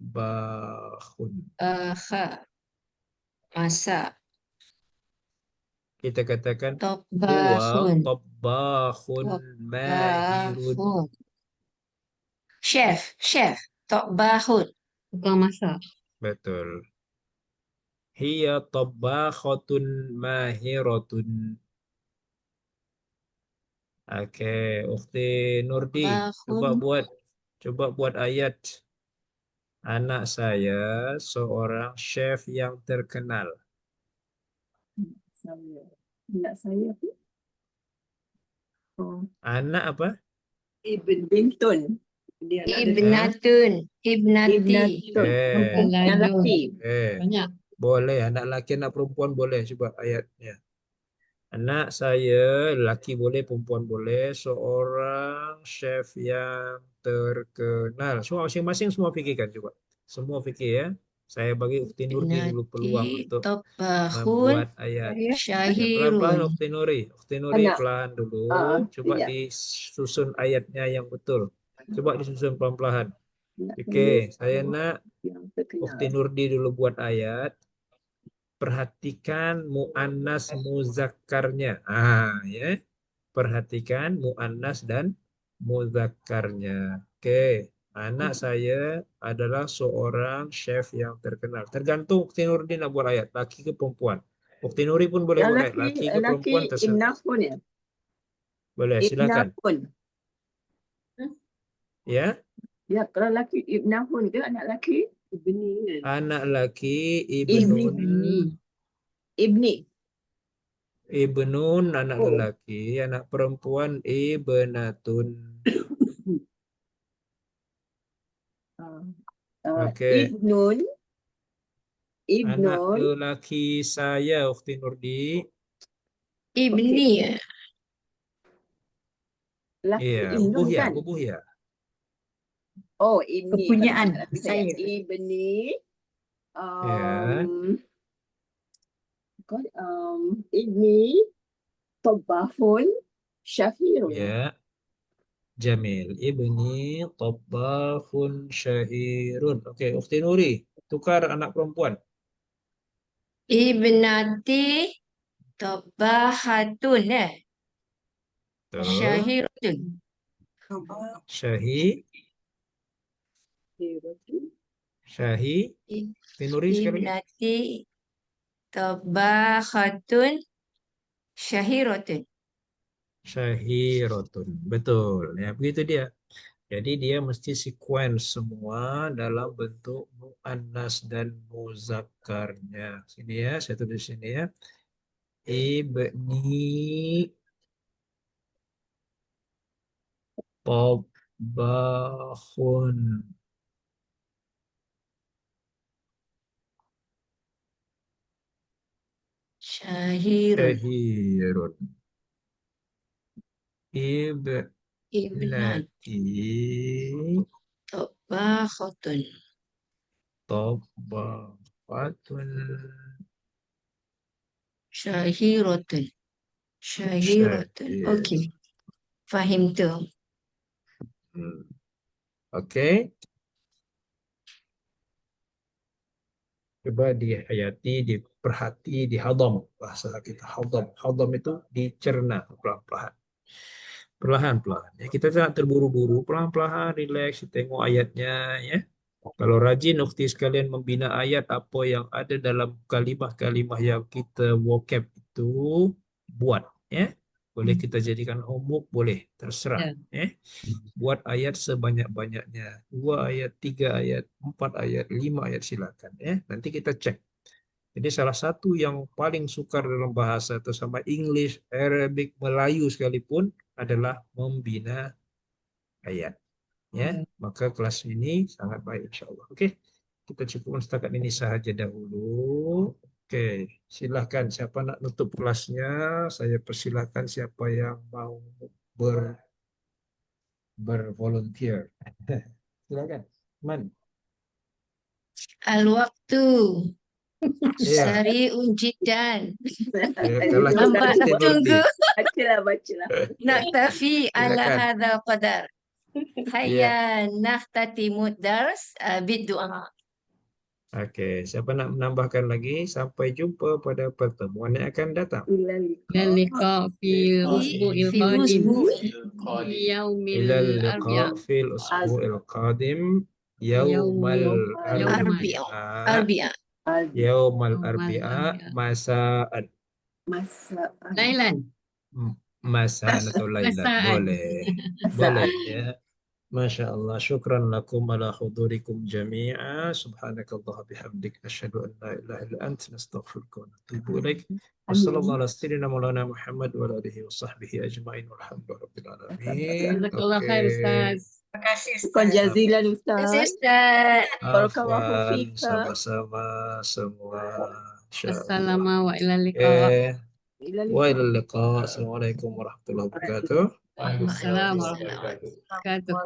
Tobahun. Masak. Kita katakan huwa Tobahun. tabbahun mahirun. Tobahun. Chef. Tobahun. Tukang masak. Betul. Hiya tabbakhatun mahiratun. Oke, Ukhti Nurdi, Tabbahun. coba buat ayat. Anak saya seorang chef yang terkenal. Anak saya apa? Oh, Anak apa? Bintun. Dia anak Ibnatun. Ibnati. Ibnatun. Eh. Yang lelaki. Banyak. Boleh, anak laki, anak perempuan boleh. Coba ayatnya. Anak saya, laki boleh, perempuan boleh, seorang chef yang terkenal. Semua masing-masing semua fikirkan coba. Semua fikir ya. Saya bagi Ukhti Nurdi dulu peluang Ibnati. untuk Tobahun. membuat ayat. Ya, pelan-pelan Syahirun. Ukhti Nuri. Ukhti Nuri Anak. pelan dulu. Coba iya. disusun ayatnya yang betul. Coba disusun pelan-pelan. Anak Oke, saya saya nak yang terkenal. Ukhti Nurdi dulu buat ayat. Perhatikan mu'annas muzakkarnya. Ya. Perhatikan mu'annas dan muzakkarnya. Oke. Anak saya adalah seorang chef yang terkenal. Tergantung Ukti Nurdin nak buat ayat. Laki ke perempuan. Ukti Nuri pun boleh buat ayat. Laki ke perempuan terserah. Ibnafun ya. Boleh, silakan. Ibnafun. Ya. Ya, kalau laki Ibnafun ke anak laki? Ibni kan. Anak laki ibnun. Ibni. Ibnun anak Oh. lelaki, anak perempuan ibnatun. Oke. Ibnun. Anak Ibnun. lelaki saya Ukhti Nurdi. Ibni. Laki Iya, Ibnun bubuh ya, kan? bubuh ya. Oh, Ibni. Kepunyaan Kalau tak salah saya. Ibni. Ya. Ibni Tobbahun Syahirun. Ya. Jamil. Ibni Tabbahun Syahirun. Oke, Ukhti Nuri. Tukar anak perempuan. Ibnati Tabahatun Betul. Syahiratun. Syahi. Syahi. Ukhti Nuri sekali lagi. Ibnati Tabahatun Syahiratun. Syahirotun. Betul. Ya, begitu dia. Jadi dia mesti sequence semua dalam bentuk muannas dan muzakkarnya. Sini ya, saya tulis sini ya. Ibni Tabbahun Syahirun. Syahirun. Ibnati Ibnati Tabahatun. Tabbahatun Syahiratun. Syahiratun. Syahir. Okey. Fahim tu. Oke. Coba dihayati, diperhati, dihadam. Bahasa kita hadam. Hadam itu dicerna pelan-pelan. Perlahan-pelan. Ya, kita jangan terburu-buru, pelan-pelan, rileks, tengok ayatnya ya. Kalau rajin ukhti sekalian membina ayat apa yang ada dalam kalimah-kalimah yang kita vocab itu buat ya. Boleh kita jadikan homework, boleh, terserah ya. Buat ayat sebanyak-banyaknya. 2 ayat, 3 ayat, 4 ayat, 5 ayat silakan ya. Nanti kita cek. Jadi salah satu yang paling sukar dalam bahasa itu sama English, Arabic, Melayu sekalipun adalah membina ayat. Ya, maka kelas ini sangat baik insyaallah. Oke. Kita cukupkan setakat ini sahaja dahulu. Oke, silahkan siapa nak nutup kelasnya, saya persilahkan siapa yang mau bervolunteer. Silakan. Man. Al-waktu. Iya. Sari'un jiddan. Kalah Lambat Ukhti tunggu. Nurti. Bacalah. Naktafi ala Silakan. hadha qadar. Iya. Hayya nakhtatimud dars bid-du'a. Oke, siapa nak menambahkan lagi? Sampai jumpa pada pertemuan yang akan datang. Dan liqa fil usbu'il Fi qadim. usbu'i Yaumil Ilal arbi'a. liqa fil usbu'il qadim yaumal Arbi'a. arbi'a. Yaumal arbi'a masa'an. Lailan. Masa'an atau lailan. Masa'an. Boleh. Boleh ya. Masya Allah. Syukran lakum ala hudurikum jami'a. Subhanakallah bihamdik. Asyhadu an la ilaha illa anta nastaghfiruka wa natubu ilaik. Wassallallahu ala sayyidina maulana Muhammad wa ala alihi wa sahbihi ajma'in walhamdulillahirabbil alamin. Jazakallah khair Ustaz. Terima kasih Syukran Ustaz. jazilan Terima kasih Ustaz. Ustaz. Barakallahu Afwan, fika. sama-sama semua. Insyaallah. Assalamu wa ilal liqa. Wa ilal liqa. Assalamualaikum warahmatullahi wabarakatuh. Waalaikumsalam Assalamualaikum warahmatullahi wabarakatuh. wabarakatuh.